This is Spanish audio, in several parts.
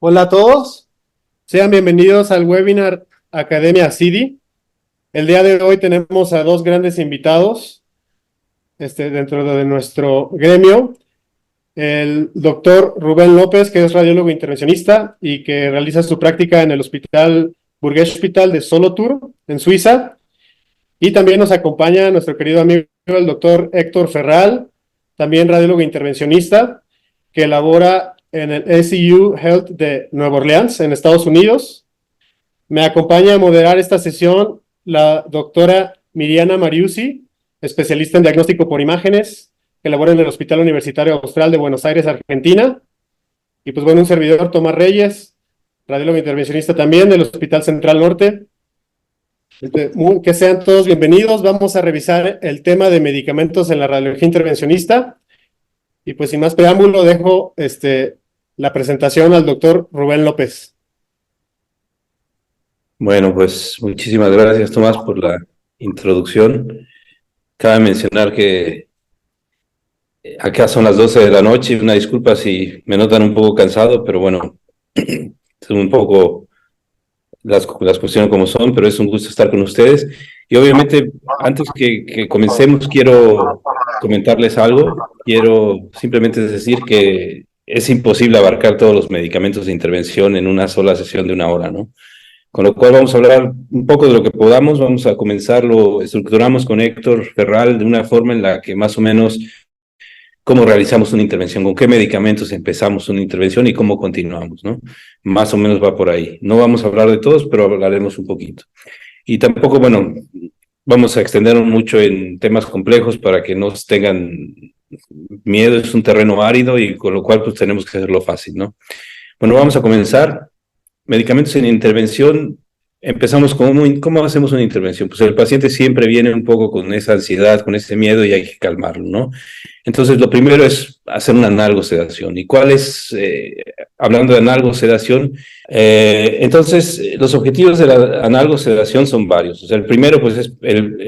Hola a todos, sean bienvenidos al webinar Academia CIDI. El día de hoy tenemos a dos grandes invitados dentro de nuestro gremio. El doctor Rubén López, que es radiólogo intervencionista y que realiza su práctica en el Hospital Burgues Hospital de Solothurn, en Suiza. Y también nos acompaña nuestro querido amigo, el doctor Héctor Ferral, también radiólogo intervencionista, que labora en el SCU Health de Nueva Orleans, en Estados Unidos. Me acompaña a moderar esta sesión la doctora Miriana Mariusi, especialista en diagnóstico por imágenes, que labora en el Hospital Universitario Austral de Buenos Aires, Argentina. Y pues bueno, un servidor, Tomás Reyes, radiólogo intervencionista también del Hospital Central Norte. Que sean todos bienvenidos. Vamos a revisar el tema de medicamentos en la radiología intervencionista. Y pues sin más preámbulo, dejo la presentación al doctor Rubén López. Bueno, pues muchísimas gracias, Tomás, por la introducción. Cabe mencionar que acá son las 12 de la noche. Una disculpa si me notan un poco cansado, pero bueno, son un poco las cuestiones como son, pero es un gusto estar con ustedes. Y obviamente, antes que comencemos, quiero comentarles algo. Quiero simplemente decir que es imposible abarcar todos los medicamentos de intervención en una sola sesión de una hora, ¿no? Con lo cual vamos a hablar un poco de lo que podamos. Vamos a comenzar, lo estructuramos con Héctor Ferral de una forma en la que más o menos cómo realizamos una intervención, con qué medicamentos empezamos una intervención y cómo continuamos, ¿no? Más o menos va por ahí. No vamos a hablar de todos, pero hablaremos un poquito. Y tampoco, bueno, vamos a extendernos mucho en temas complejos para que no tengan miedo. Es un terreno árido y con lo cual pues tenemos que hacerlo fácil, ¿no? Bueno, vamos a comenzar. Medicamentos en intervención, empezamos con ¿cómo hacemos una intervención? Pues el paciente siempre viene un poco con esa ansiedad, con ese miedo y hay que calmarlo, ¿no? Entonces, lo primero es hacer una analgosedación. ¿Y cuál es, hablando de analgosedación? Entonces, los objetivos de la analgosedación son varios. O sea, el primero, pues, es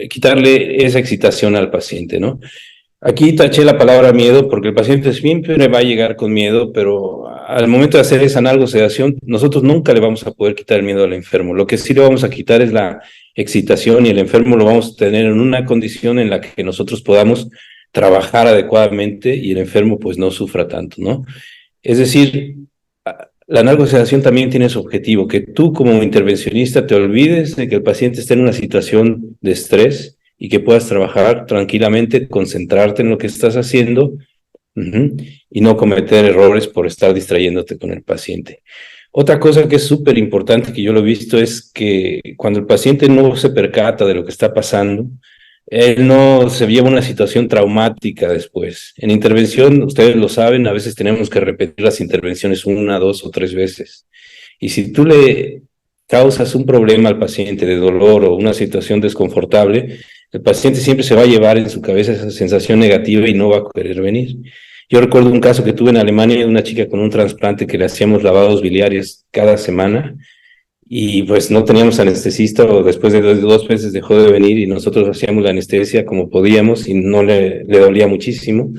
quitarle esa excitación al paciente, ¿no? Aquí taché la palabra miedo porque el paciente siempre va a llegar con miedo, pero al momento de hacer esa analgosedación, nosotros nunca le vamos a poder quitar el miedo al enfermo. Lo que sí le vamos a quitar es la excitación y el enfermo lo vamos a tener en una condición en la que nosotros podamos trabajar adecuadamente y el enfermo pues no sufra tanto, ¿no? Es decir, la analgosedación también tiene su objetivo, que tú como intervencionista te olvides de que el paciente está en una situación de estrés y que puedas trabajar tranquilamente, concentrarte en lo que estás haciendo y no cometer errores por estar distrayéndote con el paciente. Otra cosa que es súper importante que yo lo he visto es que cuando el paciente no se percata de lo que está pasando, él no se lleva una situación traumática después. En intervención, ustedes lo saben, a veces tenemos que repetir las intervenciones una, dos o tres veces. Y si tú le causas un problema al paciente de dolor o una situación desconfortable, el paciente siempre se va a llevar en su cabeza esa sensación negativa y no va a querer venir. Yo recuerdo un caso que tuve en Alemania de una chica con un trasplante que le hacíamos lavados biliares cada semana y pues no teníamos anestesista o después de dos meses dejó de venir y nosotros hacíamos la anestesia como podíamos y no le dolía muchísimo.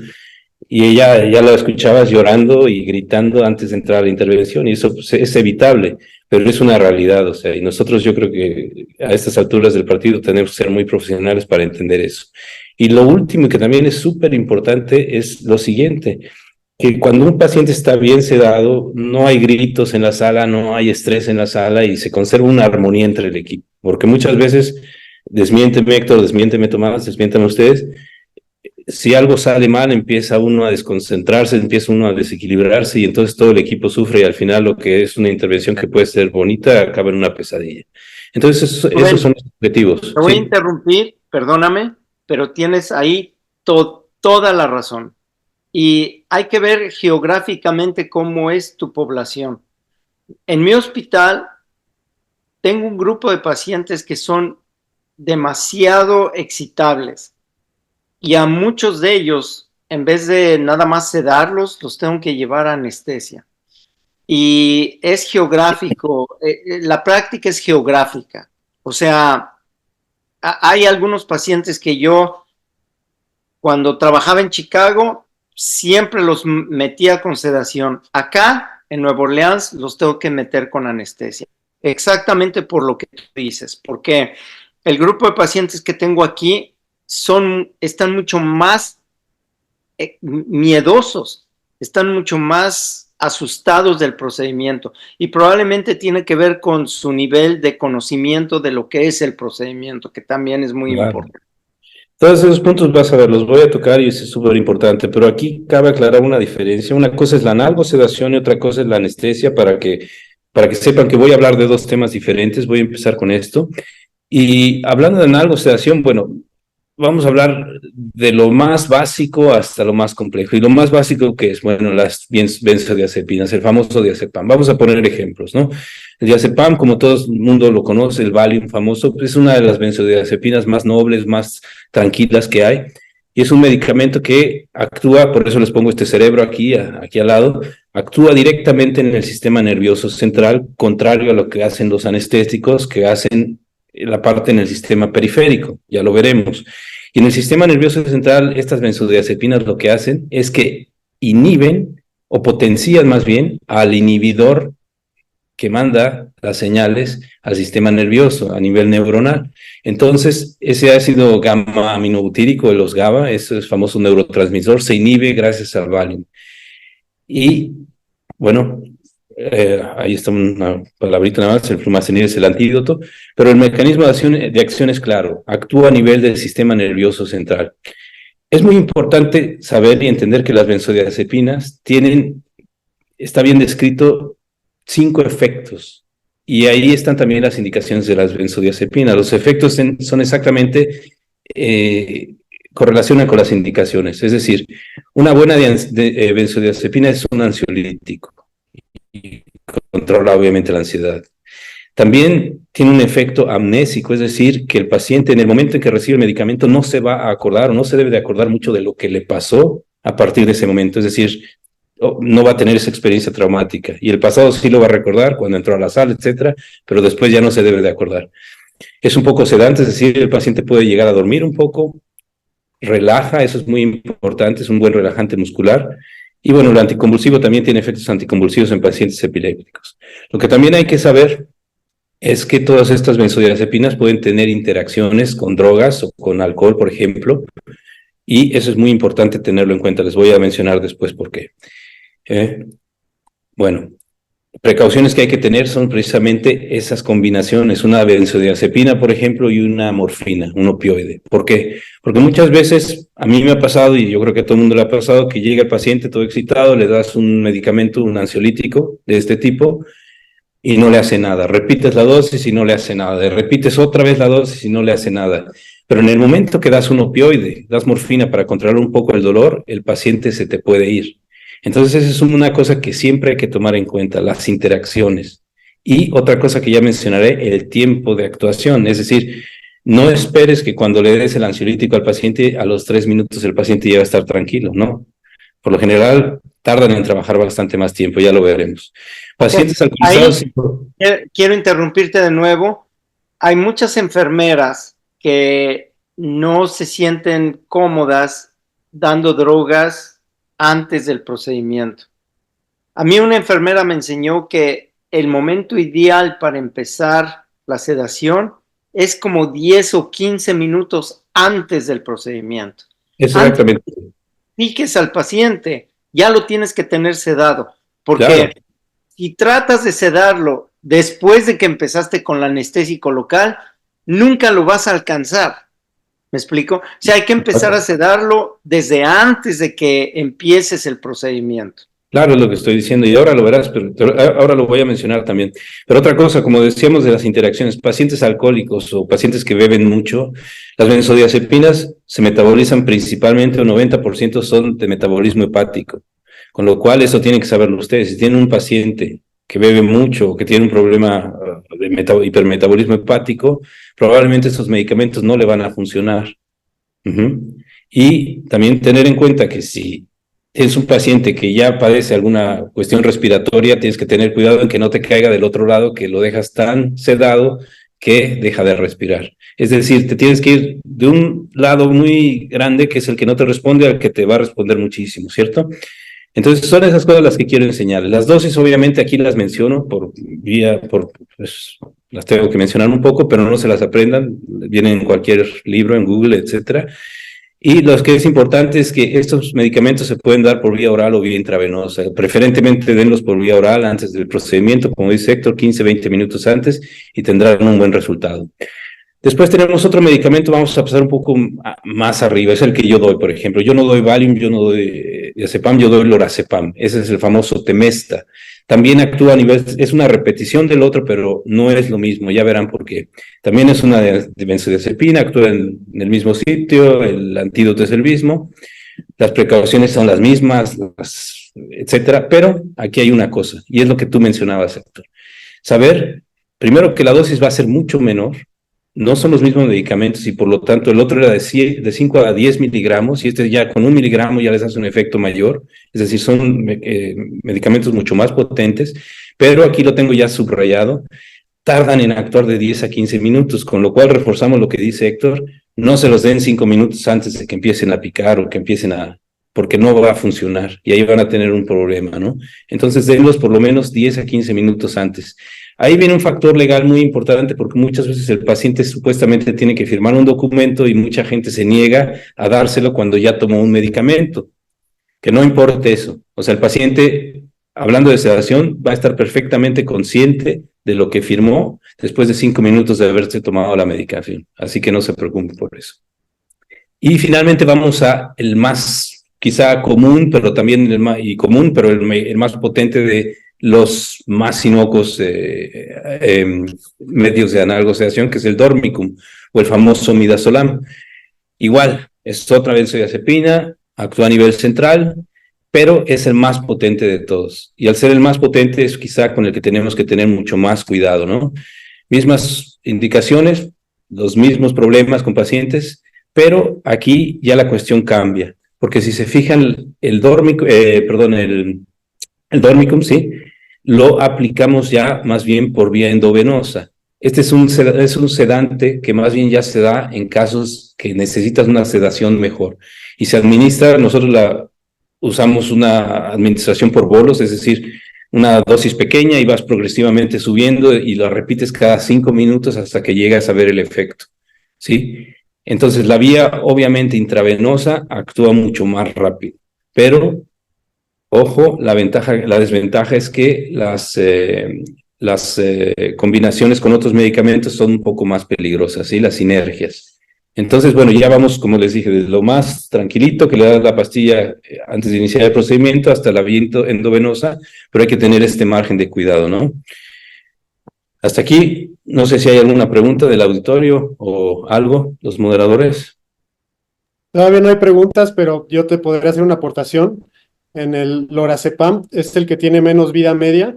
Y ella ya la escuchabas llorando y gritando antes de entrar a la intervención, y eso pues, es evitable, pero es una realidad, o sea, y nosotros yo creo que a estas alturas del partido tenemos que ser muy profesionales para entender eso. Y lo último, que también es súper importante, es lo siguiente, que cuando un paciente está bien sedado, no hay gritos en la sala, no hay estrés en la sala y se conserva una armonía entre el equipo, porque muchas veces, desmiénteme Héctor, desmiénteme Tomás, desmiéntame ustedes, si algo sale mal, empieza uno a desconcentrarse, empieza uno a desequilibrarse y entonces todo el equipo sufre y al final lo que es una intervención que puede ser bonita acaba en una pesadilla. Entonces, esos son los objetivos. Te voy a Sí. interrumpir, perdóname, pero tienes ahí toda la razón. Y hay que ver geográficamente cómo es tu población. En mi hospital tengo un grupo de pacientes que son demasiado excitables y a muchos de ellos, en vez de nada más sedarlos, los tengo que llevar a anestesia. Y es geográfico, la práctica es geográfica. O sea, hay algunos pacientes que yo, cuando trabajaba en Chicago, siempre los metía con sedación. Acá en Nueva Orleans los tengo que meter con anestesia. Exactamente por lo que tú dices, porque el grupo de pacientes que tengo aquí están mucho más miedosos, están mucho más asustados del procedimiento y probablemente tiene que ver con su nivel de conocimiento de lo que es el procedimiento, que también es muy importante. Todos esos puntos vas a ver, los voy a tocar y eso es súper importante, pero aquí cabe aclarar una diferencia. Una cosa es la analgosedación y otra cosa es la anestesia para que sepan que voy a hablar de dos temas diferentes. Voy a empezar con esto. Y hablando de analgosedación, bueno, vamos a hablar de lo más básico hasta lo más complejo. Y lo más básico que es, bueno, las benzodiazepinas, el famoso diazepam. Vamos a poner ejemplos, ¿no? El diazepam, como todo el mundo lo conoce, el Valium famoso, es una de las benzodiazepinas más nobles, más tranquilas que hay. Y es un medicamento que actúa, por eso les pongo este cerebro aquí al lado, actúa directamente en el sistema nervioso central, contrario a lo que hacen los anestésicos, que hacen la parte en el sistema periférico, ya lo veremos. Y en el sistema nervioso central, estas benzodiazepinas lo que hacen es que inhiben o potencian más bien al inhibidor que manda las señales al sistema nervioso a nivel neuronal. Entonces, ese ácido gamma aminobutírico de los GABA, ese famoso neurotransmisor, se inhibe gracias al Valium. Y, bueno, ahí está una palabrita nada más, el flumazenil es el antídoto, pero el mecanismo de acción es claro, actúa a nivel del sistema nervioso central. Es muy importante saber y entender que las benzodiazepinas está bien descrito 5 efectos, y ahí están también las indicaciones de las benzodiazepinas. Los efectos son exactamente, correlacionan con las indicaciones, es decir, una buena benzodiazepina es un ansiolítico y controla obviamente la ansiedad. También tiene un efecto amnésico, es decir, que el paciente en el momento en que recibe el medicamento no se va a acordar o no se debe de acordar mucho de lo que le pasó a partir de ese momento, es decir, no va a tener esa experiencia traumática. Y el pasado sí lo va a recordar cuando entró a la sala, etcétera, pero después ya no se debe de acordar. Es un poco sedante, es decir, el paciente puede llegar a dormir un poco, relaja, eso es muy importante, es un buen relajante muscular. Y bueno, el anticonvulsivo también tiene efectos anticonvulsivos en pacientes epilépticos. Lo que también hay que saber es que todas estas benzodiazepinas pueden tener interacciones con drogas o con alcohol, por ejemplo, y eso es muy importante tenerlo en cuenta. Les voy a mencionar después por qué. Bueno, precauciones que hay que tener son precisamente esas combinaciones, una benzodiazepina, por ejemplo, y una morfina, un opioide. ¿Por qué? Porque muchas veces, a mí me ha pasado, y yo creo que a todo el mundo le ha pasado, que llega el paciente todo excitado, le das un medicamento, un ansiolítico de este tipo, y no le hace nada. Repites la dosis y no le hace nada. Repites otra vez la dosis y no le hace nada. Pero en el momento que das un opioide, das morfina para controlar un poco el dolor, el paciente se te puede ir. Entonces, esa es una cosa que siempre hay que tomar en cuenta, las interacciones. Y otra cosa que ya mencionaré, el tiempo de actuación. Es decir, no esperes que cuando le des el ansiolítico al paciente, a los 3 minutos el paciente ya va a estar tranquilo, ¿no? Por lo general, tardan en trabajar bastante más tiempo, ya lo veremos. Pacientes alcoholizados... Quiero interrumpirte de nuevo. Hay muchas enfermeras que no se sienten cómodas dando drogas antes del procedimiento. A mí una enfermera me enseñó que el momento ideal para empezar la sedación es como 10 o 15 minutos antes del procedimiento. Exactamente. Piques al paciente, ya lo tienes que tener sedado, porque claro, si tratas de sedarlo después de que empezaste con el anestésico local, nunca lo vas a alcanzar. ¿Me explico? O sea, hay que empezar a sedarlo desde antes de que empieces el procedimiento. Claro, es lo que estoy diciendo, y ahora lo verás, pero ahora lo voy a mencionar también. Pero otra cosa, como decíamos de las interacciones, pacientes alcohólicos o pacientes que beben mucho, las benzodiazepinas se metabolizan principalmente, un 90% son de metabolismo hepático, con lo cual eso tienen que saberlo ustedes. Si tienen un paciente que bebe mucho o que tiene un problema de hipermetabolismo hepático, probablemente estos medicamentos no le van a funcionar. Y también tener en cuenta que si tienes un paciente que ya padece alguna cuestión respiratoria, tienes que tener cuidado en que no te caiga del otro lado, que lo dejas tan sedado que deja de respirar. Es decir, te tienes que ir de un lado muy grande, que es el que no te responde, al que te va a responder muchísimo, ¿cierto? Entonces, son esas cosas las que quiero enseñar. Las dosis, obviamente, aquí las menciono pues, las tengo que mencionar un poco, pero no se las aprendan. Vienen en cualquier libro, en Google, etcétera. Y lo que es importante es que estos medicamentos se pueden dar por vía oral o vía intravenosa. Preferentemente denlos por vía oral antes del procedimiento, como dice Héctor, 15, 20 minutos antes, y tendrán un buen resultado. Después tenemos otro medicamento, vamos a pasar un poco más arriba, es el que yo doy, por ejemplo. Yo no doy Valium, yo no doy diazepam, yo doy lorazepam. Ese es el famoso Temesta. También actúa a nivel, es una repetición del otro, pero no es lo mismo, ya verán por qué. También es una de benzodiazepina, actúa en el mismo sitio, el antídoto es el mismo, las precauciones son las mismas, etcétera, pero aquí hay una cosa, y es lo que tú mencionabas, Héctor. Saber, primero, que la dosis va a ser mucho menor, no son los mismos medicamentos y por lo tanto el otro era de 5 a 10 miligramos y este ya con 1 miligramo ya les hace un efecto mayor, es decir, son medicamentos mucho más potentes, pero aquí lo tengo ya subrayado, tardan en actuar de 10 a 15 minutos, con lo cual reforzamos lo que dice Héctor, no se los den 5 minutos antes de que empiecen a picar o que empiecen porque no va a funcionar y ahí van a tener un problema, ¿no? Entonces denlos por lo menos 10 a 15 minutos antes. Ahí viene un factor legal muy importante porque muchas veces el paciente supuestamente tiene que firmar un documento y mucha gente se niega a dárselo cuando ya tomó un medicamento. Que no importe eso. O sea, el paciente, hablando de sedación, va a estar perfectamente consciente de lo que firmó después de 5 minutos de haberse tomado la medicación. Así que no se preocupe por eso. Y finalmente vamos a el más quizá común, pero también el más potente de los más inocuos medios de analgosedación, que es el Dormicum o el famoso Midazolam. Igual, es otra benzodiazepina, actúa a nivel central, pero es el más potente de todos. Y al ser el más potente es quizá con el que tenemos que tener mucho más cuidado, ¿no? Mismas indicaciones, los mismos problemas con pacientes, pero aquí ya la cuestión cambia, porque si se fijan, el Dormicum, sí, lo aplicamos ya más bien por vía endovenosa. Este es un sedante que más bien ya se da en casos que necesitas una sedación mejor. Y se administra, nosotros usamos una administración por bolos, es decir, una dosis pequeña y vas progresivamente subiendo y la repites cada 5 minutos hasta que llegas a ver el efecto, ¿sí? Entonces la vía obviamente intravenosa actúa mucho más rápido, pero ojo, la desventaja es que las combinaciones con otros medicamentos son un poco más peligrosas, ¿sí? Las sinergias. Entonces, bueno, ya vamos, como les dije, desde lo más tranquilito, que le das la pastilla antes de iniciar el procedimiento, hasta la vía endovenosa, pero hay que tener este margen de cuidado, ¿no? Hasta aquí, no sé si hay alguna pregunta del auditorio o algo, los moderadores. Todavía no hay preguntas, pero yo te podría hacer una aportación. En el lorazepam es el que tiene menos vida media,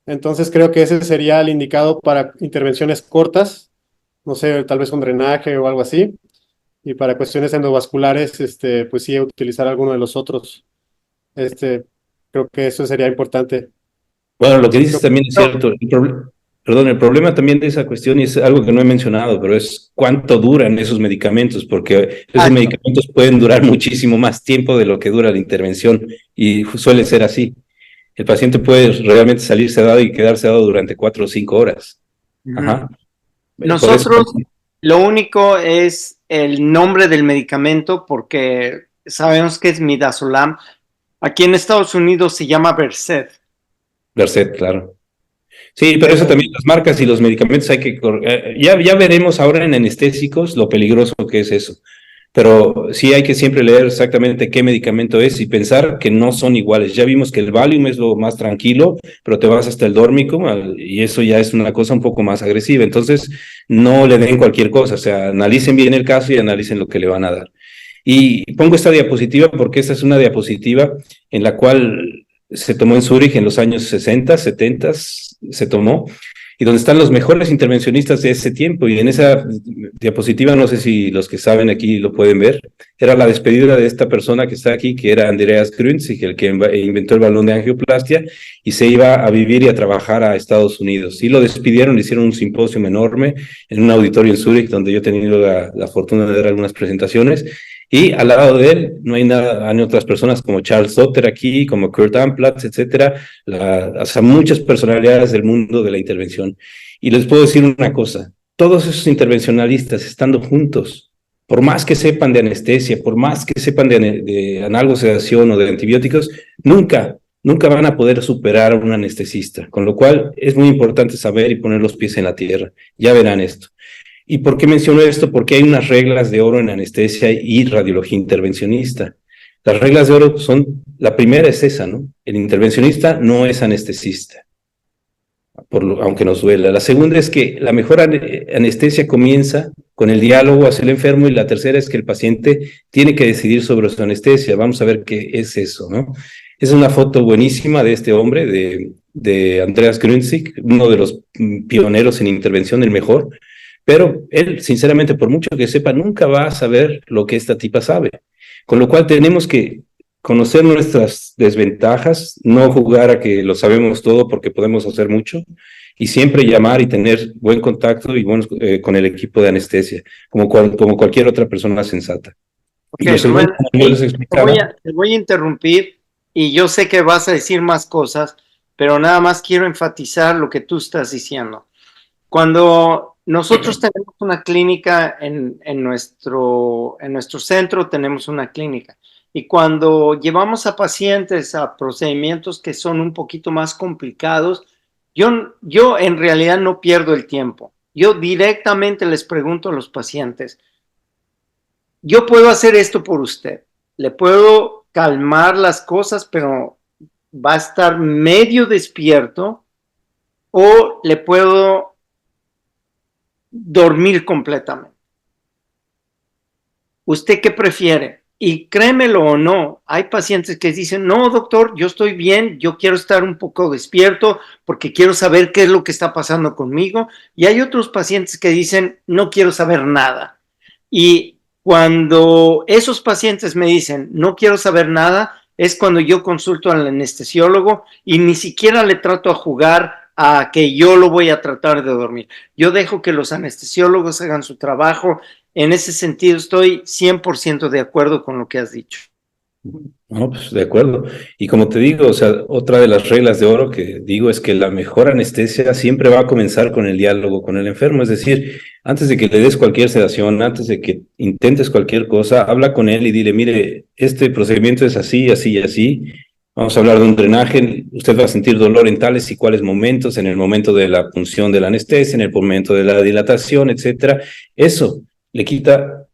entonces creo que ese sería el indicado para intervenciones cortas, no sé, tal vez un drenaje o algo así, y para cuestiones endovasculares, pues sí, utilizar alguno de los otros. Creo que eso sería importante. Bueno, lo que dices también es cierto. El problema también de esa cuestión, y es algo que no he mencionado, pero es cuánto duran esos medicamentos, porque esos medicamentos pueden durar muchísimo más tiempo de lo que dura la intervención, y suele ser así. El paciente puede realmente salir sedado y quedar sedado durante 4 o 5 horas. Ajá. Nosotros, lo único es el nombre del medicamento, porque sabemos que es Midazolam. Aquí en Estados Unidos se llama Versed. Versed, claro. Sí, pero eso también, las marcas y los medicamentos hay que... ya veremos ahora en anestésicos lo peligroso que es eso. Pero sí hay que siempre leer exactamente qué medicamento es y pensar que no son iguales. Ya vimos que el Valium es lo más tranquilo, pero te vas hasta el Dormicum y eso ya es una cosa un poco más agresiva. Entonces, no le den cualquier cosa, o sea, analicen bien el caso y analicen lo que le van a dar. Y pongo esta diapositiva porque esta es una diapositiva en la cual se tomó en Zúrich en los años 60, 70, se tomó, y donde están los mejores intervencionistas de ese tiempo. Y en esa diapositiva, no sé si los que saben aquí lo pueden ver, era la despedida de esta persona que está aquí, que era Andreas Grünzig, el que inventó el balón de angioplastia, y se iba a vivir y a trabajar a Estados Unidos. Y lo despidieron, le hicieron un simposio enorme en un auditorio en Zúrich, donde yo he tenido la fortuna de dar algunas presentaciones, Y al lado de él no hay nada, hay otras personas como Charles Dotter aquí, como Kurt Amplatz, etcétera, o sea, muchas personalidades del mundo de la intervención. Y les puedo decir una cosa, todos esos intervencionalistas estando juntos, por más que sepan de anestesia, por más que sepan de analgosedación o de antibióticos, nunca van a poder superar a un anestesista, con lo cual es muy importante saber y poner los pies en la tierra. Ya verán esto. ¿Y por qué menciono esto? Porque hay unas reglas de oro en anestesia y radiología intervencionista. Las reglas de oro son, la primera es esa, ¿no? El intervencionista no es anestesista, aunque nos duela. La segunda es que la mejor anestesia comienza con el diálogo hacia el enfermo, y la tercera es que el paciente tiene que decidir sobre su anestesia. Vamos a ver qué es eso, ¿no? Es una foto buenísima de este hombre, de Andreas Grünzig, uno de los pioneros en intervención, el mejor. Pero él, sinceramente, por mucho que sepa, nunca va a saber lo que esta tipa sabe. Con lo cual tenemos que conocer nuestras desventajas, no jugar a que lo sabemos todo porque podemos hacer mucho, y siempre llamar y tener buen contacto y con el equipo de anestesia, como cualquier otra persona sensata. Okay, y lo segundo, Rubén, como yo les explicaba, te voy a interrumpir, y yo sé que vas a decir más cosas, pero nada más quiero enfatizar lo que tú estás diciendo. Cuando nosotros tenemos una clínica en nuestro centro, tenemos una clínica. Y cuando llevamos a pacientes a procedimientos que son un poquito más complicados, yo en realidad no pierdo el tiempo. Yo directamente les pregunto a los pacientes, yo puedo hacer esto por usted, le puedo calmar las cosas, pero va a estar medio despierto, o le puedo dormir completamente. ¿Usted qué prefiere? Y créemelo o no, hay pacientes que dicen, no, doctor, yo estoy bien, yo quiero estar un poco despierto porque quiero saber qué es lo que está pasando conmigo. Y hay otros pacientes que dicen, no quiero saber nada. Y cuando esos pacientes me dicen, no quiero saber nada, es cuando yo consulto al anestesiólogo y ni siquiera le trato a jugar a que yo lo voy a tratar de dormir. Yo dejo que los anestesiólogos hagan su trabajo. En ese sentido estoy 100% de acuerdo con lo que has dicho. no, pues de acuerdo. Y como te digo, o sea, otra de las reglas de oro que digo es que la mejor anestesia siempre va a comenzar con el diálogo con el enfermo. Es decir, antes de que le des cualquier sedación, antes de que intentes cualquier cosa, habla con él y dile, mire, este procedimiento es así, así y así. Vamos a hablar de un drenaje. Usted va a sentir dolor en tales y cuales momentos, en el momento de la punción de la anestesia, en el momento de la dilatación, etcétera. Eso le quita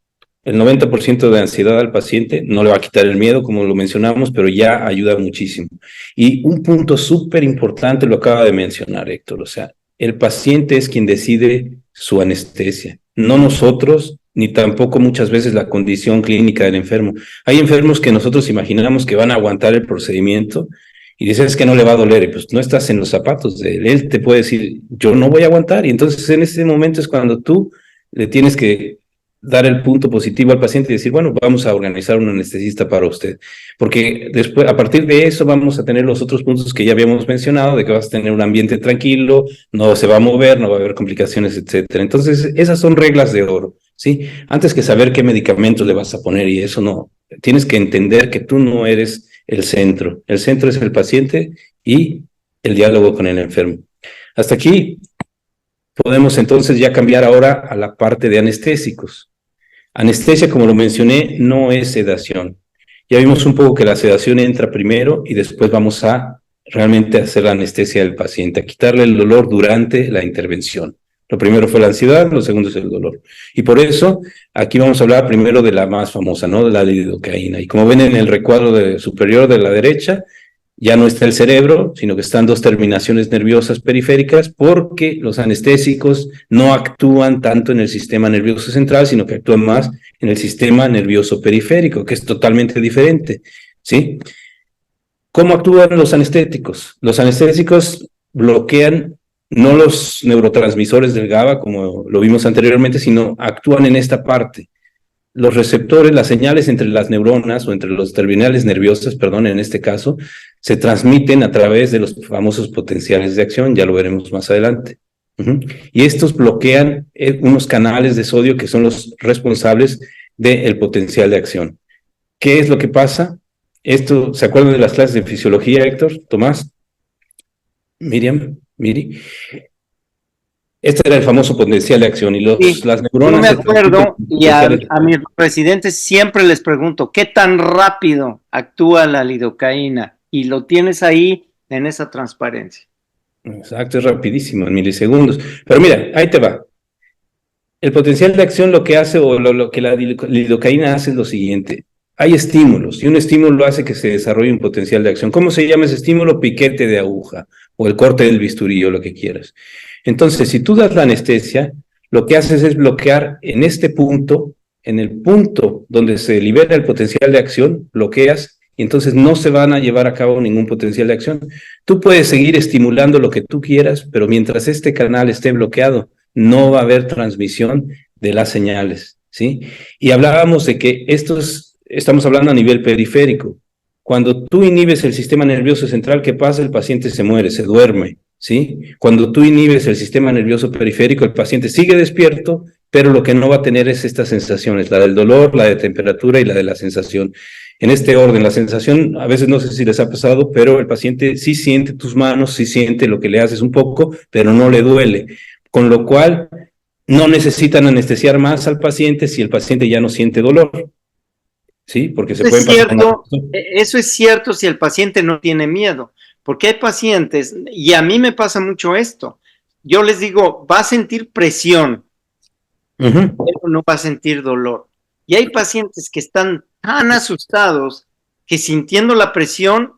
el 90% de ansiedad al paciente, no le va a quitar el miedo, como lo mencionamos, pero ya ayuda muchísimo. Y un punto súper importante lo acaba de mencionar Héctor, o sea, el paciente es quien decide su anestesia, no nosotros, ni tampoco muchas veces la condición clínica del enfermo. Hay enfermos que nosotros imaginamos que van a aguantar el procedimiento y dices que no le va a doler, y pues no estás en los zapatos de él. Él te puede decir, yo no voy a aguantar, y entonces en ese momento es cuando tú le tienes que dar el punto positivo al paciente y decir, bueno, vamos a organizar un anestesista para usted. Porque después, a partir de eso, vamos a tener los otros puntos que ya habíamos mencionado, de que vas a tener un ambiente tranquilo, no se va a mover, no va a haber complicaciones, etcétera. Entonces, esas son reglas de oro, ¿sí? Antes que saber qué medicamentos le vas a poner y eso no, tienes que entender que tú no eres el centro. El centro es el paciente y el diálogo con el enfermo. Hasta aquí podemos entonces ya cambiar ahora a la parte de anestésicos. Anestesia, como lo mencioné, no es sedación. Ya vimos un poco que la sedación entra primero y después vamos a realmente hacer la anestesia del paciente, a quitarle el dolor durante la intervención. Lo primero fue la ansiedad, lo segundo es el dolor. Y por eso, aquí vamos a hablar primero de la más famosa, ¿no? De la lidocaína. Y como ven en el recuadro superior de la derecha, ya no está el cerebro, sino que están dos terminaciones nerviosas periféricas, porque los anestésicos no actúan tanto en el sistema nervioso central, sino que actúan más en el sistema nervioso periférico, que es totalmente diferente, ¿sí? ¿Cómo actúan los anestéticos? Los anestésicos bloquean no los neurotransmisores del GABA, como lo vimos anteriormente, sino actúan en esta parte. Los receptores, las señales entre las neuronas o entre los terminales nerviosas, perdón, en este caso, se transmiten a través de los famosos potenciales de acción, ya lo veremos más adelante. Y estos bloquean unos canales de sodio que son los responsables del potencial de acción. ¿Qué es lo que pasa? Esto, ¿se acuerdan de las clases de fisiología, Héctor, Tomás, Miriam, Miri? Este era el famoso potencial de acción y Sí, las yo neuronas me se transmiten acuerdo con y a potenciales. mis residentes siempre les pregunto, ¿qué tan rápido actúa la lidocaína? Y lo tienes ahí en esa transparencia. Exacto, es rapidísimo, en milisegundos. Pero mira, ahí te va. El potencial de acción lo que hace, o lo que la lidocaína hace es lo siguiente. Hay estímulos, y un estímulo hace que se desarrolle un potencial de acción. ¿Cómo se llama ese estímulo? Piquete de aguja, o el corte del bisturí, o lo que quieras. Entonces, si tú das la anestesia, lo que haces es bloquear en este punto, en el punto donde se libera el potencial de acción, bloqueas, y entonces no se van a llevar a cabo ningún potencial de acción. Tú puedes seguir estimulando lo que tú quieras, pero mientras este canal esté bloqueado, no va a haber transmisión de las señales, ¿sí? Y hablábamos de que estamos hablando a nivel periférico. Cuando tú inhibes el sistema nervioso central, ¿qué pasa? El paciente se muere, se duerme, ¿sí? Cuando tú inhibes el sistema nervioso periférico, el paciente sigue despierto, pero lo que no va a tener es estas sensaciones, la del dolor, la de temperatura y la de la sensación. En este orden, la sensación, a veces no sé si les ha pasado, pero el paciente sí siente tus manos, sí siente lo que le haces un poco, pero no le duele. Con lo cual, no necesitan anestesiar más al paciente si el paciente ya no siente dolor, ¿sí? Porque se Eso es pueden pasar una... cierto, eso es cierto si el paciente no tiene miedo, porque hay pacientes, y a mí me pasa mucho esto, yo les digo, va a sentir presión, pero no va a sentir dolor. Y hay pacientes que están tan asustados que sintiendo la presión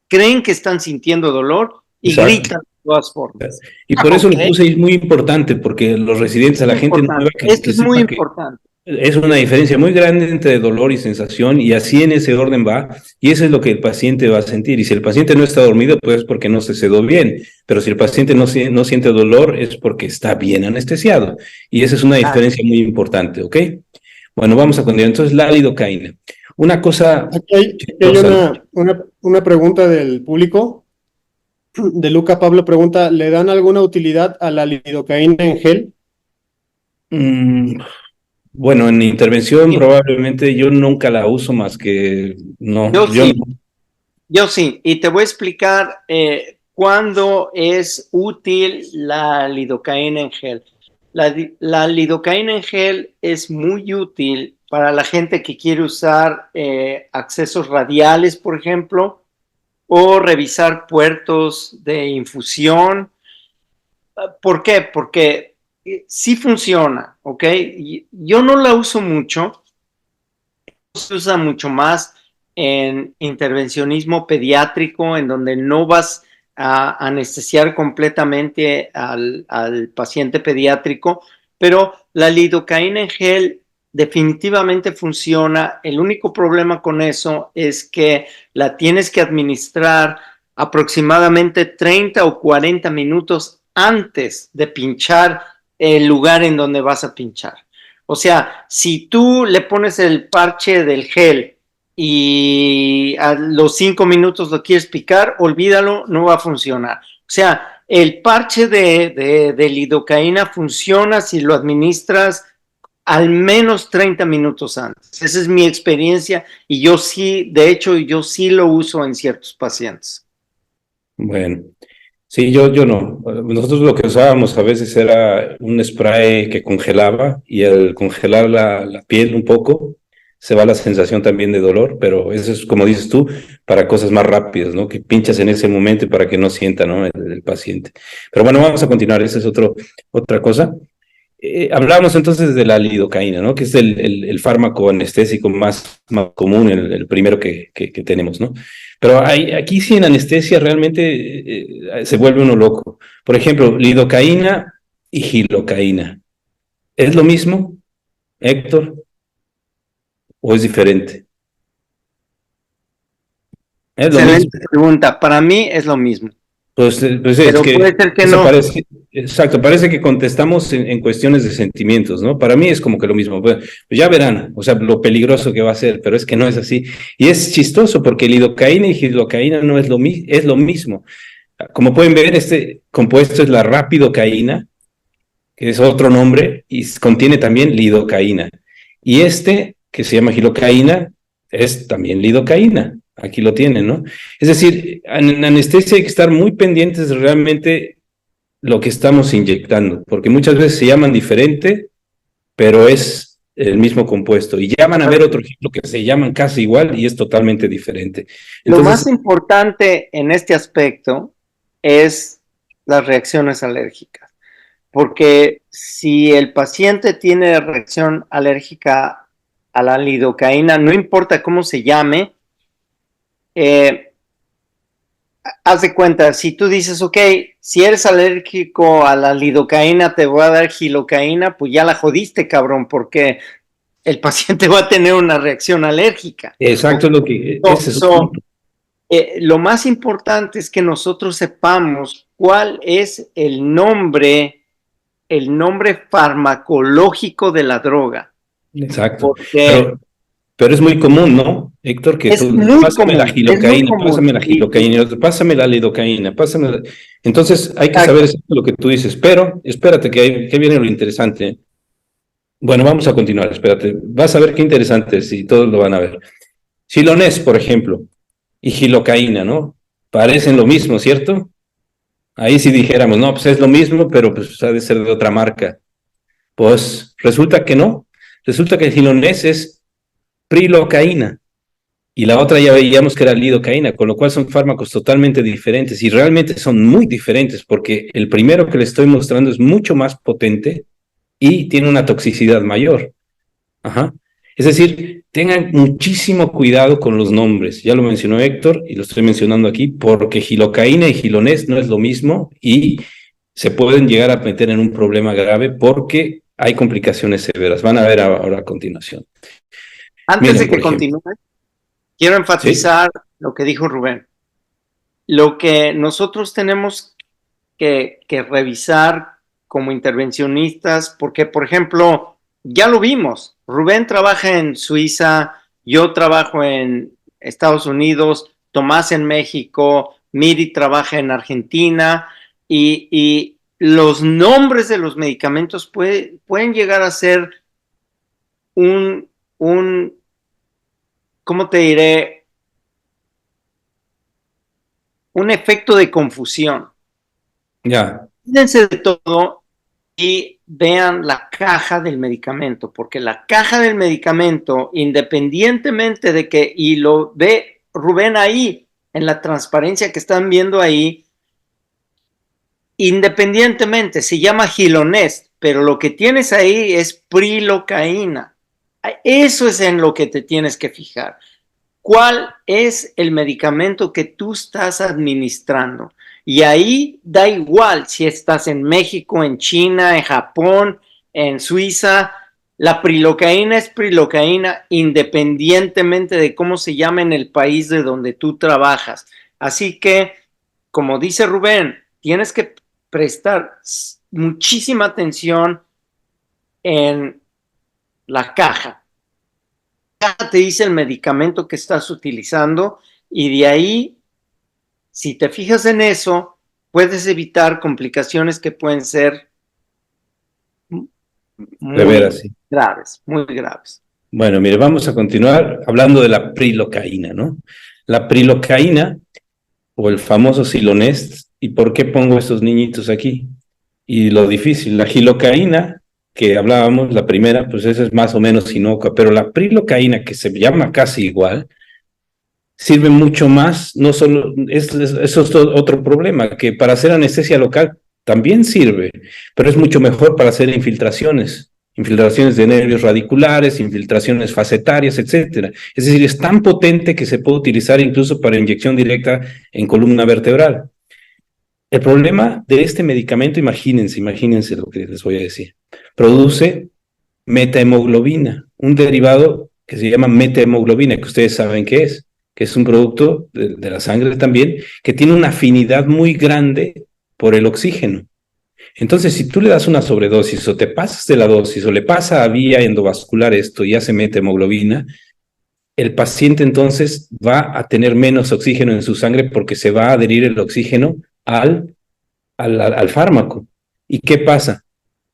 creen que están sintiendo dolor y Exacto. gritan de todas formas. Y por eso Ok, lo puse ahí, es muy importante, porque los residentes, a la gente nueva esto que es muy sepa que importante. es una diferencia muy grande entre dolor y sensación, y así en ese orden va, y eso es lo que el paciente va a sentir. Y si el paciente no está dormido, pues es porque no se sedó bien, pero si el paciente no siente dolor, es porque está bien anestesiado, y esa es una diferencia muy importante, ¿ok? Bueno, vamos a continuar. Entonces, la lidocaína. Una cosa Aquí hay chistosa. una pregunta del público. De Luca Pablo pregunta, ¿le dan alguna utilidad a la lidocaína en gel? Bueno, en intervención Sí, probablemente yo nunca la uso más que no, yo yo sí, no. yo sí, y te voy a explicar cuándo es útil la lidocaína en gel. La lidocaína en gel es muy útil para la gente que quiere usar accesos radiales, por ejemplo, o revisar puertos de infusión. ¿Por qué? Porque sí funciona, ¿ok? Yo no la uso mucho, se usa mucho más en intervencionismo pediátrico, en donde no vas a anestesiar completamente al paciente pediátrico, pero la lidocaína en gel definitivamente funciona. El único problema con eso es que la tienes que administrar aproximadamente 30 o 40 minutos antes de pinchar el lugar en donde vas a pinchar. O sea, si tú le pones el parche del gel y a los 5 minutos lo quieres picar, olvídalo, no va a funcionar. O sea, el parche de lidocaína funciona si lo administras al menos 30 minutos antes. Esa es mi experiencia y yo sí, de hecho, yo sí lo uso en ciertos pacientes. Bueno, sí, yo no. Nosotros lo que usábamos a veces era un spray que congelaba, y al congelar la piel un poco, se va la sensación también de dolor, pero eso es, como dices tú, para cosas más rápidas, ¿no? Que pinchas en ese momento y para que no sienta, ¿no? El paciente. Pero bueno, vamos a continuar. Esa es otra cosa. Hablábamos entonces de la lidocaína, ¿no? Que es el fármaco anestésico más común, el primero que tenemos, ¿no? Pero aquí sí en anestesia realmente se vuelve uno loco. Por ejemplo, lidocaína y gilocaína. ¿Es lo mismo, Héctor, o es diferente? Es lo mismo. Excelente pregunta. Para mí es lo mismo, Pues es pero puede que ser que eso no. parece, exacto, parece que contestamos en cuestiones de sentimientos, ¿no? Para mí es como que lo mismo. Pues ya verán, o sea, lo peligroso que va a ser, pero es que no es así. Y es chistoso porque lidocaína y gilocaína no es es lo mismo. Como pueden ver, este compuesto es la rapidocaína, que es otro nombre, y contiene también lidocaína. Y que se llama gilocaína, es también lidocaína. Aquí lo tienen, ¿no? Es decir, en anestesia hay que estar muy pendientes de realmente lo que estamos inyectando, porque muchas veces se llaman diferente, pero es el mismo compuesto. Y ya van a ver otro ejemplo que se llaman casi igual y es totalmente diferente. Lo más Entonces, importante en este aspecto es las reacciones alérgicas, porque si el paciente tiene reacción alérgica a la lidocaína, no importa cómo se llame, eh, haz de cuenta, si tú dices, ok, si eres alérgico a la lidocaína, te voy a dar gilocaína, pues ya la jodiste, cabrón, porque el paciente va a tener una reacción alérgica. exacto es lo que, ese es el punto. Lo más importante es que nosotros sepamos cuál es el nombre farmacológico de la droga. Exacto. Porque Pero es muy común, ¿no, Héctor? Que es tú, muy pásame la común, es muy gilocaína, común. pásame la gilocaína, y otro, pásame la lidocaína, pásame la... Entonces hay que saber exacto lo que tú dices, pero espérate que viene lo interesante. Bueno, vamos a continuar, espérate. Vas a ver qué interesante es y todos lo van a ver. Silonés, por ejemplo, y gilocaína, ¿no? Parecen lo mismo, ¿cierto? Ahí sí dijéramos, no, pues es lo mismo, pero pues ha de ser de otra marca. Pues resulta que no. Resulta que el Gilonés es prilocaína y la otra ya veíamos que era lidocaína, con lo cual son fármacos totalmente diferentes y realmente son muy diferentes porque el primero que le estoy mostrando es mucho más potente y tiene una toxicidad mayor. Ajá. Es decir, tengan muchísimo cuidado con los nombres. Ya lo mencionó Héctor y lo estoy mencionando aquí porque gilocaína y gilonés no es lo mismo y se pueden llegar a meter en un problema grave porque hay complicaciones severas. Van a ver ahora a continuación. Antes Miren, de por que ejemplo. continúe, quiero ¿Sí? enfatizar lo que dijo Rubén. Lo que nosotros tenemos que revisar como intervencionistas, porque, por ejemplo, ya lo vimos, Rubén trabaja en Suiza, yo trabajo en Estados Unidos, Tomás en México, Miri trabaja en Argentina, y los nombres de los medicamentos pueden llegar a ser un, ¿cómo te diré? Un efecto de confusión. Ya. Fíjense de todo y vean la caja del medicamento, porque la caja del medicamento, independientemente de que, y lo ve Rubén ahí, en la transparencia que están viendo ahí, independientemente, se llama Gilonest, pero lo que tienes ahí es prilocaína. Eso es en lo que te tienes que fijar. ¿Cuál es el medicamento que tú estás administrando? Y ahí da igual si estás en México, en China, en Japón, en Suiza. La prilocaína es prilocaína independientemente de cómo se llama en el país de donde tú trabajas. Así que, como dice Rubén, tienes que prestar muchísima atención en la caja. Te dice el medicamento que estás utilizando y de ahí, si te fijas en eso, puedes evitar complicaciones que pueden ser De muy veras, sí. graves, muy graves. Bueno, mire, vamos a continuar hablando de la prilocaína, ¿no? La prilocaína o el famoso Silonest, ¿y por qué pongo estos niñitos aquí? Y lo difícil, la gilocaína que hablábamos, la primera, pues esa es más o menos inocua, pero la prilocaína, que se llama casi igual, sirve mucho más, no solo, eso es otro problema, que para hacer anestesia local también sirve, pero es mucho mejor para hacer infiltraciones de nervios radiculares, infiltraciones facetarias, etcétera. Es decir, es tan potente que se puede utilizar incluso para inyección directa en columna vertebral. El problema de este medicamento, imagínense lo que les voy a decir, produce metahemoglobina, un derivado que se llama metahemoglobina, que ustedes saben qué es, que es un producto de la sangre también, que tiene una afinidad muy grande por el oxígeno. Entonces, si tú le das una sobredosis o te pasas de la dosis o le pasa a vía endovascular esto y hace metahemoglobina, el paciente entonces va a tener menos oxígeno en su sangre porque se va a adherir el oxígeno al fármaco. ¿Y qué pasa?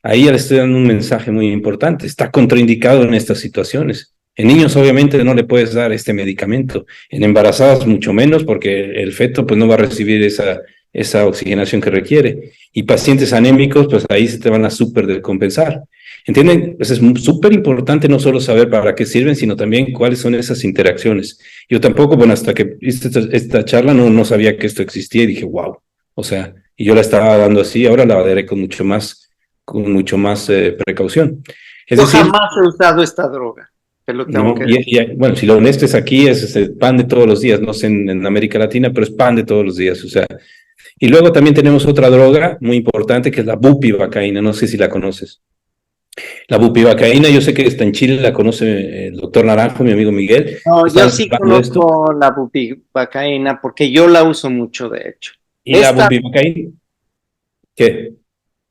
ahí ya le estoy dando un mensaje muy importante. Está contraindicado en estas situaciones. En niños obviamente no le puedes dar este medicamento. En embarazadas mucho menos porque el feto pues no va a recibir esa oxigenación que requiere. Y pacientes anémicos pues ahí se te van a súper descompensar. ¿Entienden? Pues es súper importante no solo saber para qué sirven, sino también cuáles son esas interacciones. Yo tampoco, bueno, hasta que hice esta charla no sabía que esto existía y dije, wow. O sea, y yo la estaba dando así, ahora la daré con mucho más precaución. Es Yo decir, jamás he usado esta droga, te lo tengo no, que decir. bueno, si lo honesto es aquí, es el pan de todos los días, no sé en América Latina, pero es pan de todos los días, o sea. Y luego también tenemos otra droga muy importante que es la bupivacaína, no sé si la conoces. La bupivacaína, yo sé que está en Chile, la conoce el doctor Naranjo, mi amigo Miguel. No, yo Estamos sí hablando de esto. conozco la bupivacaína porque yo la uso mucho, de hecho. Y la Esta, bupivacaína, ¿qué?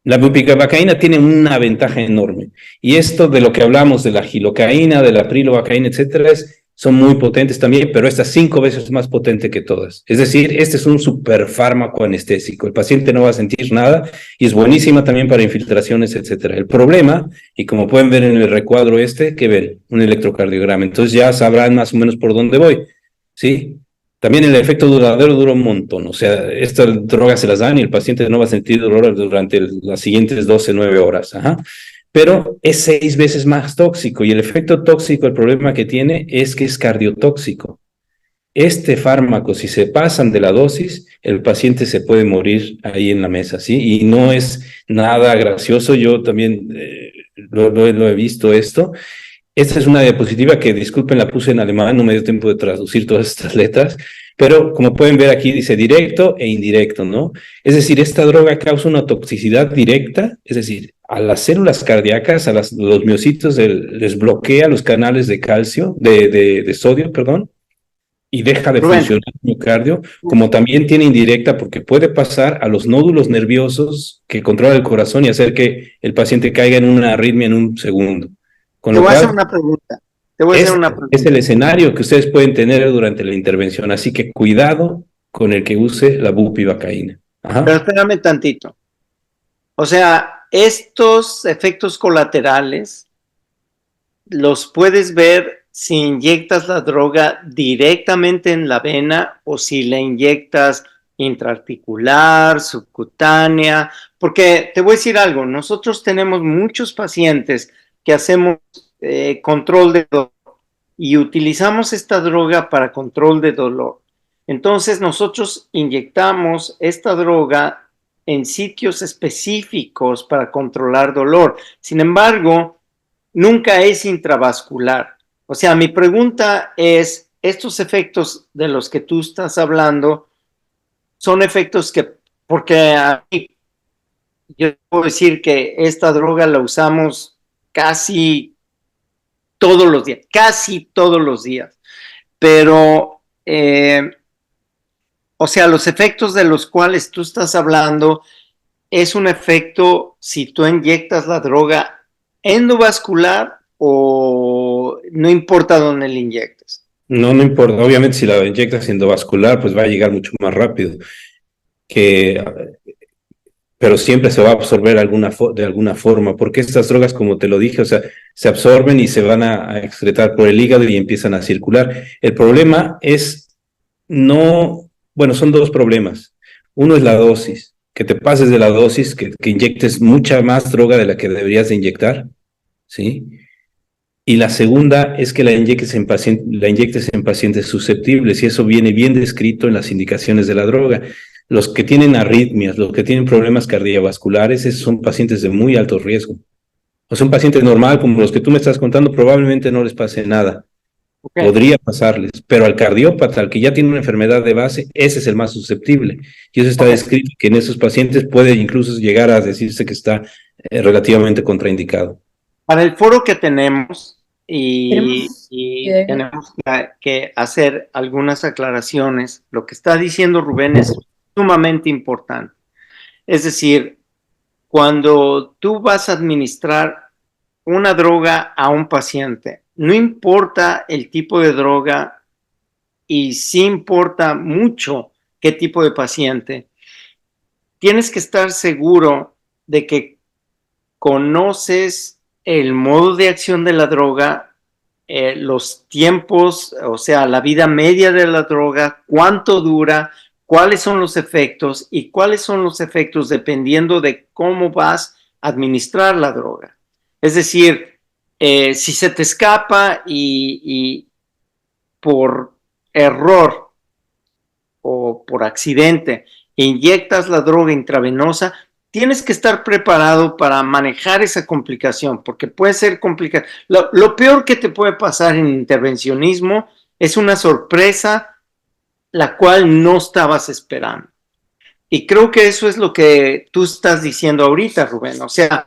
La bupivacaína tiene una ventaja enorme. Y esto de lo que hablamos de la gilocaína, de la prilovacaína, etcétera, son muy potentes también, pero esta es 5 veces más potente que todas. Es decir, este es un superfármaco anestésico. El paciente no va a sentir nada y es buenísima también para infiltraciones, etcétera. El problema, y como pueden ver en el recuadro que ven, un electrocardiograma. Entonces ya sabrán más o menos por dónde voy, ¿sí? También el efecto duradero dura un montón, o sea, estas drogas se las dan y el paciente no va a sentir dolor durante las siguientes 12, 9 horas, ajá. Pero es 6 veces más tóxico y el efecto tóxico, el problema que tiene es que es cardiotóxico. Este fármaco, si se pasan de la dosis, el paciente se puede morir ahí en la mesa, ¿sí? Y no es nada gracioso, yo también lo he visto esto. Esta es una diapositiva que, disculpen, la puse en alemán, no me dio tiempo de traducir todas estas letras, pero como pueden ver aquí dice directo e indirecto, ¿no? Es decir, esta droga causa una toxicidad directa, es decir, a las células cardíacas, los miocitos, les bloquea los canales de calcio, de sodio, perdón, y deja de Rubén, funcionar el miocardio, como también tiene indirecta porque puede pasar a los nódulos nerviosos que controlan el corazón y hacer que el paciente caiga en una arritmia en un segundo. Con te lo voy a hacer cual, una pregunta. Te voy a hacer una es el pregunta. escenario que ustedes pueden tener durante la intervención, así que cuidado con el que use la bupivacaína. Pero Ajá. espérame tantito. O sea, estos efectos colaterales los puedes ver si inyectas la droga directamente en la vena o si la inyectas intraarticular, subcutánea, porque te voy a decir algo, nosotros tenemos muchos pacientes que hacemos control de dolor y utilizamos esta droga para control de dolor. Entonces nosotros inyectamos esta droga en sitios específicos para controlar dolor. Sin embargo, nunca es intravascular. O sea, mi pregunta es, estos efectos de los que tú estás hablando son efectos que, porque a mí, yo puedo decir que esta droga la usamos casi todos los días, pero, o sea, los efectos de los cuales tú estás hablando es un efecto si tú inyectas la droga endovascular o no importa dónde le inyectes. No importa, obviamente si la inyectas endovascular, pues va a llegar mucho más rápido, que, pero siempre se va a absorber de alguna forma, porque estas drogas, como te lo dije, o sea, se absorben y se van a excretar por el hígado y empiezan a circular. El problema es no, bueno, son dos problemas. Uno es la dosis, que te pases de la dosis, que inyectes mucha más droga de la que deberías de inyectar, ¿sí? Y la segunda es que la inyectes en pacientes susceptibles, y eso viene bien descrito en las indicaciones de la droga. Los que tienen arritmias, los que tienen problemas cardiovasculares, esos son pacientes de muy alto riesgo. O sea, un paciente normal, como los que tú me estás contando, probablemente no les pase nada. Okay. Podría pasarles, pero al cardiópata, al que ya tiene una enfermedad de base, ese es el más susceptible. Y eso está Okay. descrito que en esos pacientes puede incluso llegar a decirse que está relativamente contraindicado. Para el foro que tenemos y tenemos que hacer algunas aclaraciones, lo que está diciendo Rubén es sumamente importante. Es decir, cuando tú vas a administrar una droga a un paciente, no importa el tipo de droga y sí importa mucho qué tipo de paciente, tienes que estar seguro de que conoces el modo de acción de la droga, los tiempos, o sea, la vida media de la droga, cuánto dura, cuáles son los efectos y cuáles son los efectos dependiendo de cómo vas a administrar la droga. Es decir, si se te escapa y por error o por accidente inyectas la droga intravenosa, tienes que estar preparado para manejar esa complicación, porque puede ser complicado. Lo peor que te puede pasar en intervencionismo es una sorpresa la cual no estabas esperando. Y creo que eso es lo que tú estás diciendo ahorita, Rubén. O sea,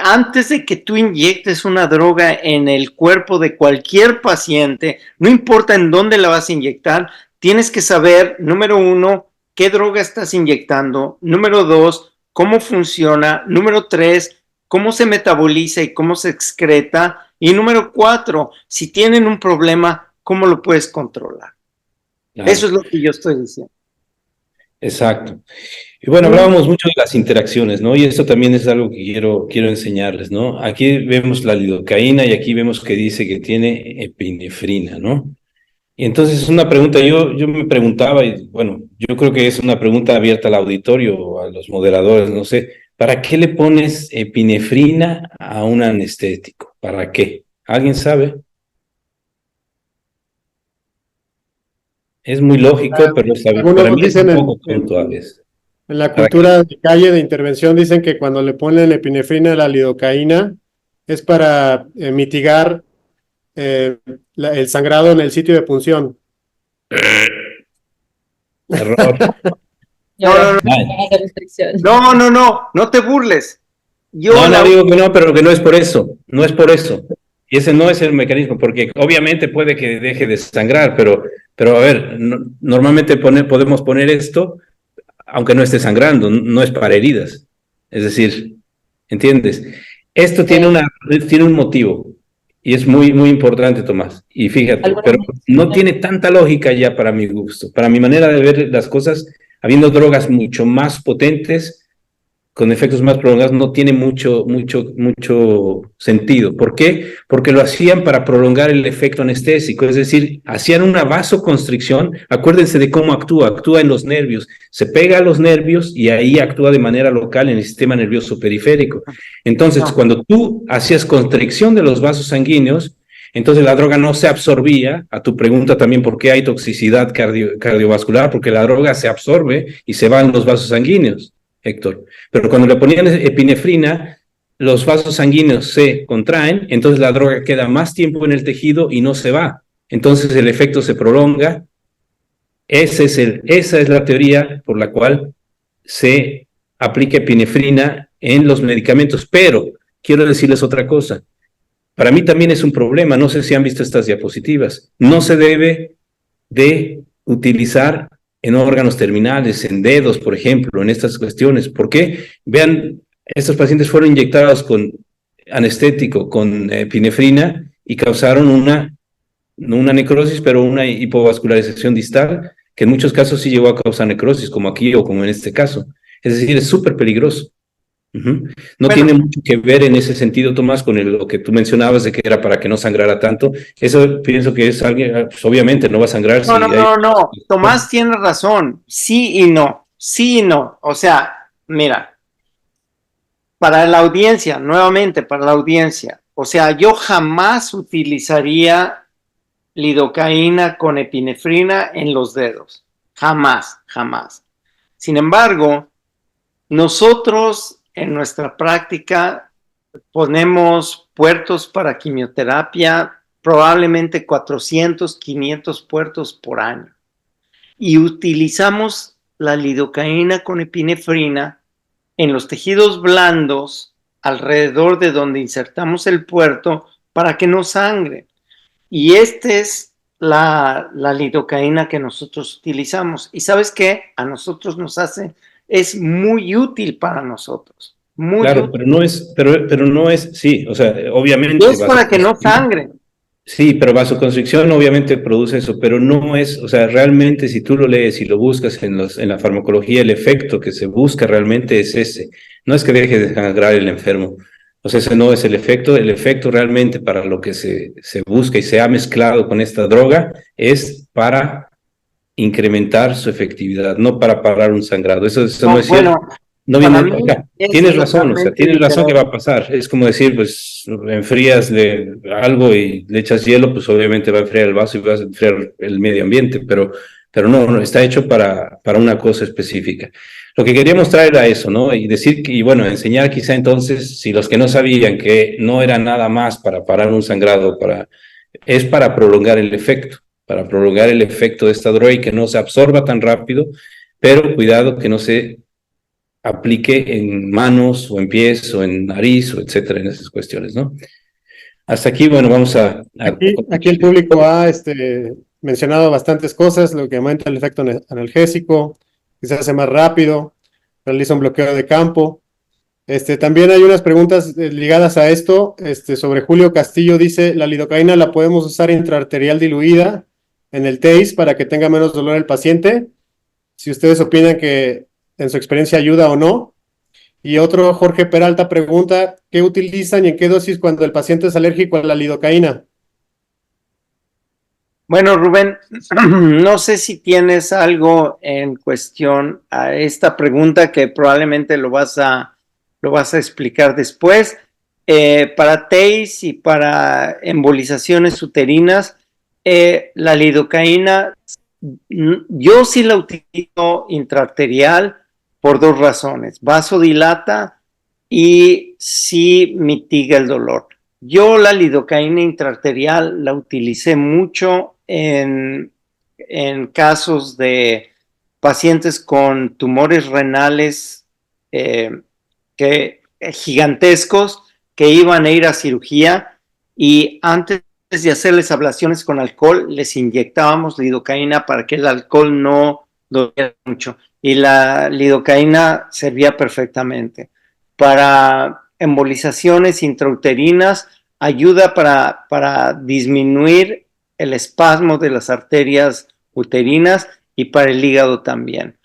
antes de que tú inyectes una droga en el cuerpo de cualquier paciente, no importa en dónde la vas a inyectar, tienes que saber, número 1, qué droga estás inyectando, número 2, cómo funciona, número 3, cómo se metaboliza y cómo se excreta, y número 4, si tienen un problema, cómo lo puedes controlar. Claro. Eso es lo que yo estoy diciendo. Exacto. Y bueno, hablábamos mucho de las interacciones, ¿no? Y esto también es algo que quiero enseñarles, ¿no? Aquí vemos la lidocaína y aquí vemos que dice que tiene epinefrina, ¿no? Y entonces es una pregunta, yo me preguntaba, y bueno, yo creo que es una pregunta abierta al auditorio o a los moderadores, no sé, ¿para qué le pones epinefrina a un anestético? ¿Para qué? ¿Alguien sabe? Es muy lógico, pero para Algunos mí es un dicen poco tonto a veces. en la ¿Para qué? cultura de calle de intervención, dicen que cuando le ponen epinefrina a la lidocaína es para mitigar el sangrado en el sitio de punción. Error. Y ahora No, vamos a restricción. no te burles. No digo que no, pero que no es por eso, no es por eso. Y ese no es el mecanismo, porque obviamente puede que deje de sangrar, pero a ver, normalmente podemos poner esto, aunque no esté sangrando, no es para heridas. Es decir, ¿entiendes? Esto tiene un motivo, y es muy, muy importante, Tomás. Y fíjate, pero no tiene tanta lógica ya para mi gusto, para mi manera de ver las cosas, habiendo drogas mucho más potentes, con efectos más prolongados, no tiene mucho sentido. ¿Por qué? Porque lo hacían para prolongar el efecto anestésico, es decir, hacían una vasoconstricción. Acuérdense de cómo actúa en los nervios, se pega a los nervios y ahí actúa de manera local en el sistema nervioso periférico. Entonces, cuando tú hacías constricción de los vasos sanguíneos, entonces la droga no se absorbía. A tu pregunta también, ¿por qué hay toxicidad cardiovascular? Porque la droga se absorbe y se va en los vasos sanguíneos, Héctor. Pero cuando le ponían epinefrina, los vasos sanguíneos se contraen, entonces la droga queda más tiempo en el tejido y no se va. Entonces el efecto se prolonga. Esa es la teoría por la cual se aplica epinefrina en los medicamentos. Pero quiero decirles otra cosa. Para mí también es un problema, no sé si han visto estas diapositivas. No se debe de utilizar en órganos terminales, en dedos, por ejemplo, en estas cuestiones. ¿Por qué? Vean, estos pacientes fueron inyectados con anestético, con epinefrina, y causaron no una necrosis, pero una hipovascularización distal, que en muchos casos sí llegó a causar necrosis, como aquí o como en este caso. Es decir, es súper peligroso. No tiene mucho que ver en ese sentido, Tomás, con lo que tú mencionabas de que era para que no sangrara tanto. Eso pienso que es alguien, pues obviamente no va a sangrar. No. Tomás tiene razón. Sí y no. Sí y no. O sea, mira, para la audiencia, nuevamente para la audiencia, o sea, yo jamás utilizaría lidocaína con epinefrina en los dedos. Jamás. Sin embargo, nosotros en nuestra práctica ponemos puertos para quimioterapia, probablemente 400, 500 puertos por año. Y utilizamos la lidocaína con epinefrina en los tejidos blandos alrededor de donde insertamos el puerto para que no sangre. Y esta es la lidocaína que nosotros utilizamos. ¿Y sabes qué? A nosotros es muy útil para nosotros. Claro, útil. pero no es, sí, o sea, obviamente. Es para que no sangre. Sí, pero vasoconstricción obviamente produce eso, pero no es, o sea, realmente si tú lo lees y lo buscas en la farmacología, el efecto que se busca realmente es ese. no es que deje de sangrar el enfermo. O sea, ese no es el efecto realmente para lo que se busca y se ha mezclado con esta droga es para incrementar su efectividad, no para parar un sangrado. Eso no es cierto. Bueno, No para viene, mí o sea, es tienes razón, o sea, totalmente tienes razón que va a diferente. pasar. Es como decir, pues, enfrías algo y le echas hielo, pues obviamente va a enfriar el vaso y va a enfriar el medio ambiente, pero no, está hecho para una cosa específica. Lo que quería mostrar era eso, ¿no? Y decir y bueno, enseñar quizá entonces, si los que no sabían que no era nada más para parar un sangrado, es para prolongar el efecto de esta droga y que no se absorba tan rápido, pero cuidado que no se aplique en manos o en pies o en nariz o etcétera, en esas cuestiones, ¿no? Hasta aquí, bueno, vamos a Aquí el público ha mencionado bastantes cosas, lo que aumenta el efecto analgésico, que se hace más rápido, realiza un bloqueo de campo. También hay unas preguntas ligadas a esto. Sobre Julio Castillo dice, ¿la lidocaína la podemos usar intraarterial diluida en el TACE para que tenga menos dolor el paciente? Si ustedes opinan que en su experiencia ayuda o no. Y otro, Jorge Peralta pregunta, ¿qué utilizan y en qué dosis cuando el paciente es alérgico a la lidocaína? Bueno, Rubén, no sé si tienes algo en cuestión a esta pregunta que probablemente lo vas a explicar después. Para TACE y para embolizaciones uterinas, la lidocaína, yo sí la utilizo intraarterial por dos razones. Vasodilata y sí mitiga el dolor. Yo la lidocaína intraarterial la utilicé mucho en casos de pacientes con tumores renales gigantescos que iban a ir a cirugía y antes de hacerles ablaciones con alcohol les inyectábamos lidocaína para que el alcohol no doliera mucho y la lidocaína servía perfectamente. Para embolizaciones intrauterinas ayuda para disminuir el espasmo de las arterias uterinas y para el hígado también.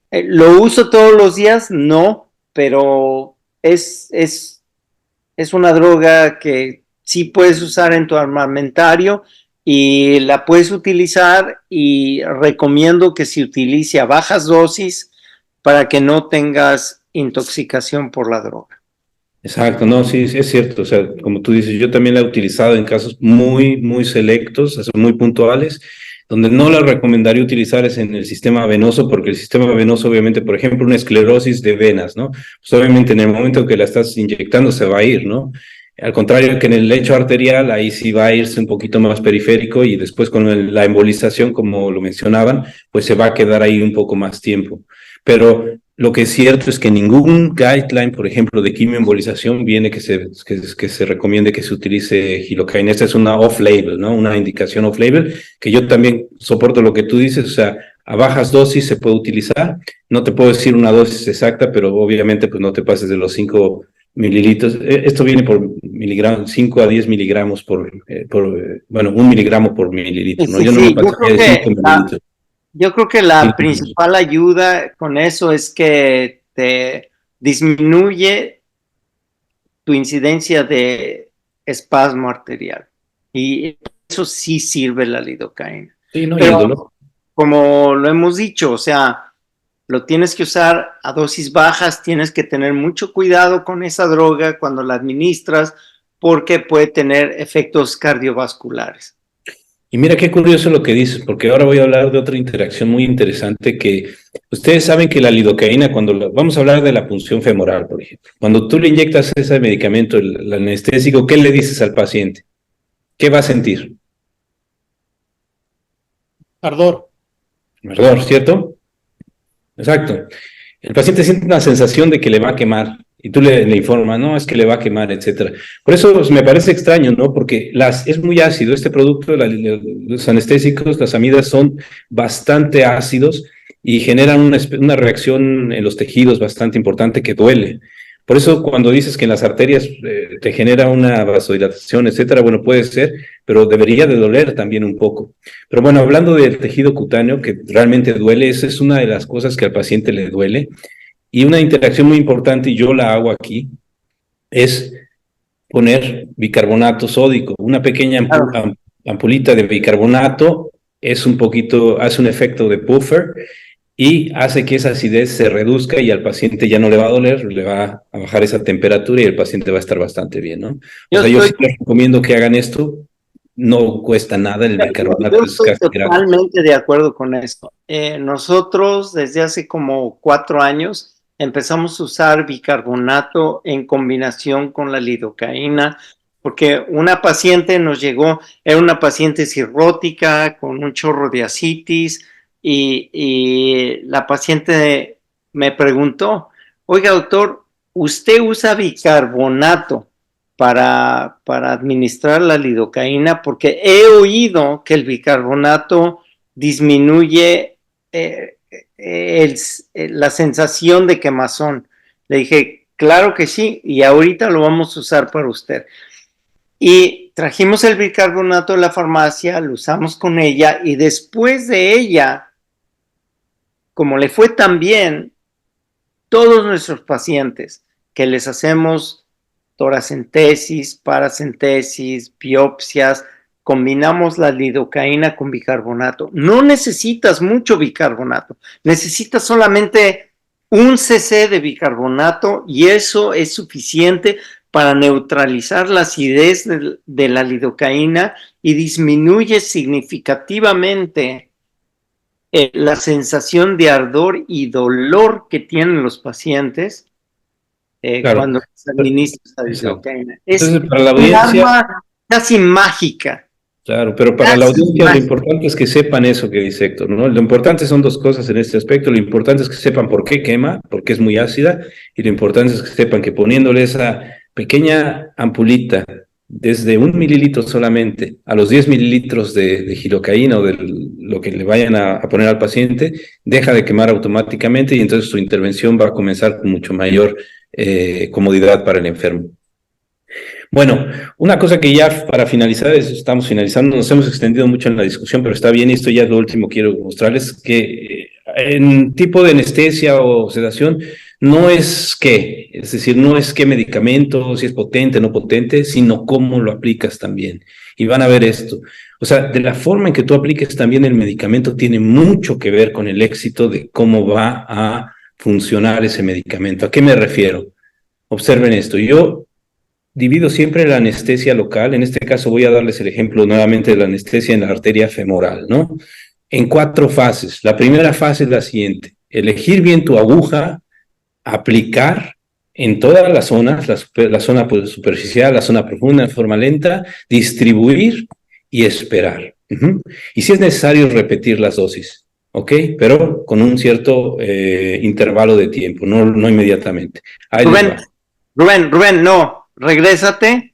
¿Lo uso todos los días? No, pero es una droga que sí puedes usar en tu armamentario y la puedes utilizar y recomiendo que se utilice a bajas dosis para que no tengas intoxicación por la droga. Exacto, no, sí, sí es cierto, o sea, como tú dices, yo también la he utilizado en casos muy, muy selectos, muy puntuales, donde no la recomendaría utilizar es en el sistema venoso, porque el sistema venoso, obviamente, por ejemplo, una esclerosis de venas, ¿no? Pues obviamente en el momento que la estás inyectando se va a ir, ¿no? Al contrario que en el lecho arterial, ahí sí va a irse un poquito más periférico y después con la embolización, como lo mencionaban, pues se va a quedar ahí un poco más tiempo. Pero lo que es cierto es que ningún guideline, por ejemplo, de quimioembolización viene que se recomiende que se utilice lidocaína. Esta es una off-label, ¿no? Una indicación off-label, que yo también soporto lo que tú dices, o sea, a bajas dosis se puede utilizar. No te puedo decir una dosis exacta, pero obviamente pues no te pases de los 5 mililitros. Esto viene por miligramos, 5 a 10 miligramos bueno, 1 miligramo por mililitro, ¿no? Sí, Yo no me sí, pasaría de 5 mililitros. yo creo que la principal ayuda con eso es que te disminuye tu incidencia de espasmo arterial. Y eso sí sirve la lidocaína. Sí, no, y el Pero dolor. como lo hemos dicho, o sea, lo tienes que usar a dosis bajas, tienes que tener mucho cuidado con esa droga cuando la administras porque puede tener efectos cardiovasculares. Y mira qué curioso lo que dices, porque ahora voy a hablar de otra interacción muy interesante que ustedes saben que la lidocaína, vamos a hablar de la punción femoral, por ejemplo. Cuando tú le inyectas ese medicamento, el anestésico, ¿qué le dices al paciente? ¿Qué va a sentir? Ardor. Ardor, ¿cierto? Exacto. El paciente siente una sensación de que le va a quemar y tú le informas, no, es que le va a quemar, etcétera. Por eso pues, me parece extraño, ¿no? Porque es muy ácido este producto, los anestésicos, las amidas son bastante ácidos y generan una reacción en los tejidos bastante importante que duele. Por eso cuando dices que en las arterias te genera una vasodilatación, etcétera, bueno, puede ser, pero debería de doler también un poco. Pero bueno, hablando del tejido cutáneo que realmente duele, esa es una de las cosas que al paciente le duele. Y una interacción muy importante, y yo la hago aquí, es poner bicarbonato sódico. Una pequeña ampulita de bicarbonato es un poquito, hace un efecto de puffer y hace que esa acidez se reduzca y al paciente ya no le va a doler, le va a bajar esa temperatura y el paciente va a estar bastante bien, ¿no? Yo O sea, yo sí estoy, les recomiendo que hagan esto. No cuesta nada, el bicarbonato yo es estoy casi gratis. totalmente de acuerdo con esto. Nosotros desde hace como 4 años empezamos a usar bicarbonato en combinación con la lidocaína, porque una paciente nos llegó, era una paciente cirrótica con un chorro de ascitis y la paciente me preguntó, oiga doctor, ¿usted usa bicarbonato para administrar la lidocaína? Porque he oído que el bicarbonato disminuye la sensación de quemazón. Le dije, claro que sí, y ahorita lo vamos a usar para usted. Y trajimos el bicarbonato de la farmacia, lo usamos con ella, y después de ella, como le fue tan bien, todos nuestros pacientes que les hacemos toracentesis, paracentesis, biopsias, combinamos la lidocaína con bicarbonato. No necesitas mucho bicarbonato, necesitas solamente 1 cc de bicarbonato y eso es suficiente para neutralizar la acidez de la lidocaína y disminuye significativamente la sensación de ardor y dolor que tienen los pacientes Claro. cuando se administra esta Exacto. lidocaína. Es Entonces, para la un audiencia, arma casi mágica. claro, pero para la audiencia lo importante es que sepan eso que dice Héctor, ¿no? Lo importante son dos cosas en este aspecto. Lo importante es que sepan por qué quema, porque es muy ácida, y lo importante es que sepan que poniéndole esa pequeña ampulita, desde 1 mililitro solamente a los 10 mililitros de gilocaína o de lo que le vayan a poner al paciente, deja de quemar automáticamente y entonces su intervención va a comenzar con mucho mayor comodidad para el enfermo. Bueno, una cosa que ya para finalizar, estamos finalizando, nos hemos extendido mucho en la discusión, pero está bien, esto ya es lo último que quiero mostrarles, que en tipo de anestesia o sedación no es qué, es decir, no es qué medicamento, si es potente o no potente, sino cómo lo aplicas también. Y van a ver esto. O sea, de la forma en que tú apliques también el medicamento tiene mucho que ver con el éxito de cómo va a funcionar ese medicamento. ¿A qué me refiero? Observen esto. Yo divido siempre la anestesia local, en este caso voy a darles el ejemplo nuevamente de la anestesia en la arteria femoral, ¿no? En 4 fases. La primera fase es la siguiente: elegir bien tu aguja, aplicar en todas las zonas, la zona superficial, la zona profunda en forma lenta, distribuir y esperar. Y si es necesario repetir las dosis, ¿ok? Pero con un cierto intervalo de tiempo, no inmediatamente. Ahí Rubén, no, regrésate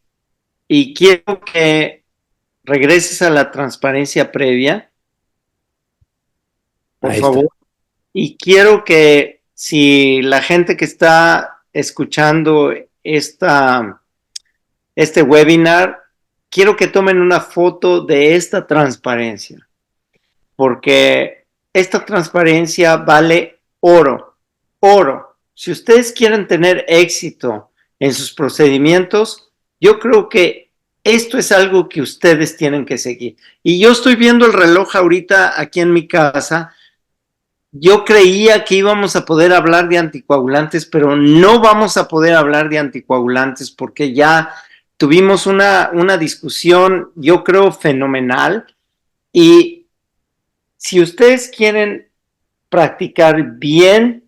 y quiero que regreses a la transparencia previa, por favor. Y quiero que si la gente que está escuchando este webinar, quiero que tomen una foto de esta transparencia, porque esta transparencia vale oro, oro. Si ustedes quieren tener éxito en sus procedimientos, yo creo que esto es algo que ustedes tienen que seguir. Y yo estoy viendo el reloj ahorita aquí en mi casa. Yo creía que íbamos a poder hablar de anticoagulantes, pero no vamos a poder hablar de anticoagulantes porque ya tuvimos una discusión, yo creo, fenomenal. Y si ustedes quieren practicar bien,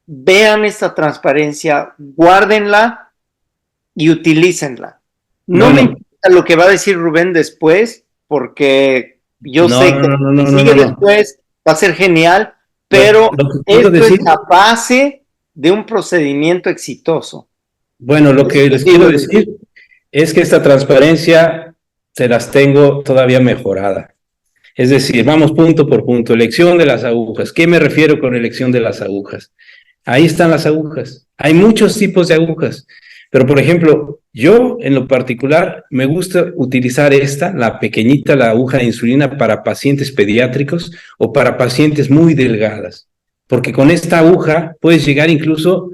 vean esta transparencia, guárdenla y utilícenla. No me importa lo que va a decir Rubén después, porque yo sé que si sigue después va a ser genial, pero esto es la base de un procedimiento exitoso. Bueno, lo que les quiero decir es que esta transparencia se las tengo todavía mejorada. Es decir, vamos punto por punto. Elección de las agujas. ¿Qué me refiero con elección de las agujas? Ahí están las agujas. Hay muchos tipos de agujas. Pero, por ejemplo, yo en lo particular me gusta utilizar la pequeñita, la aguja de insulina para pacientes pediátricos o para pacientes muy delgadas. porque con esta aguja puedes llegar incluso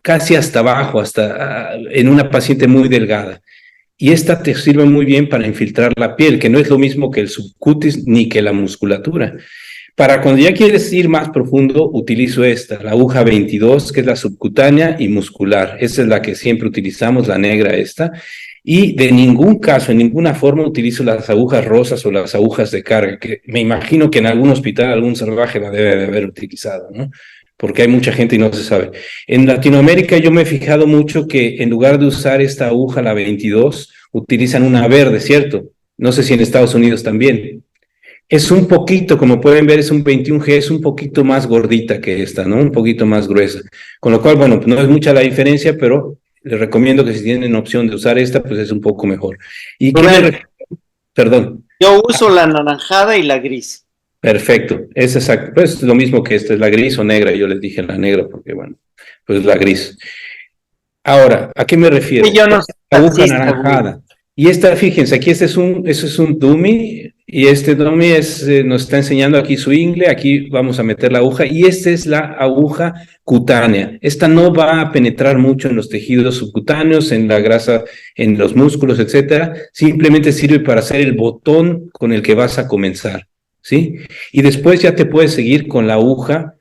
casi hasta abajo, hasta en una paciente muy delgada. Y esta te sirve muy bien para infiltrar la piel, que no es lo mismo que el subcutis ni que la musculatura. Para cuando ya quieres ir más profundo, utilizo esta, la aguja 22, que es la subcutánea y muscular. Esa es la que siempre utilizamos, la negra esta. Y de ningún caso, en ninguna forma, utilizo las agujas rosas o las agujas de carga, que me imagino que en algún hospital algún salvaje la debe de haber utilizado, ¿no? Porque hay mucha gente y no se sabe. En Latinoamérica yo me he fijado mucho que en lugar de usar esta aguja, la 22, utilizan una verde, ¿cierto? No sé si en Estados Unidos también. Es un poquito, como pueden ver, es un 21G, es un poquito más gordita que esta, ¿no? Un poquito más gruesa. Con lo cual, bueno, no es mucha la diferencia, pero les recomiendo que si tienen opción de usar esta, pues es un poco mejor. ¿Y qué me Perdón. Yo uso la anaranjada y la gris. Perfecto, es exacto. Pues es lo mismo que esta, es la gris o negra. Yo les dije la negra porque, bueno, pues la gris. Ahora, ¿a qué me refiero? Y yo no sé, Aguja anaranjada. Y esta, fíjense, aquí este es un dummy, y este dummy nos está enseñando aquí su ingle, aquí vamos a meter la aguja, y esta es la aguja cutánea. Esta no va a penetrar mucho en los tejidos subcutáneos, en la grasa, en los músculos, etcétera. Simplemente sirve para hacer el botón con el que vas a comenzar, ¿sí? Y después ya te puedes seguir con la aguja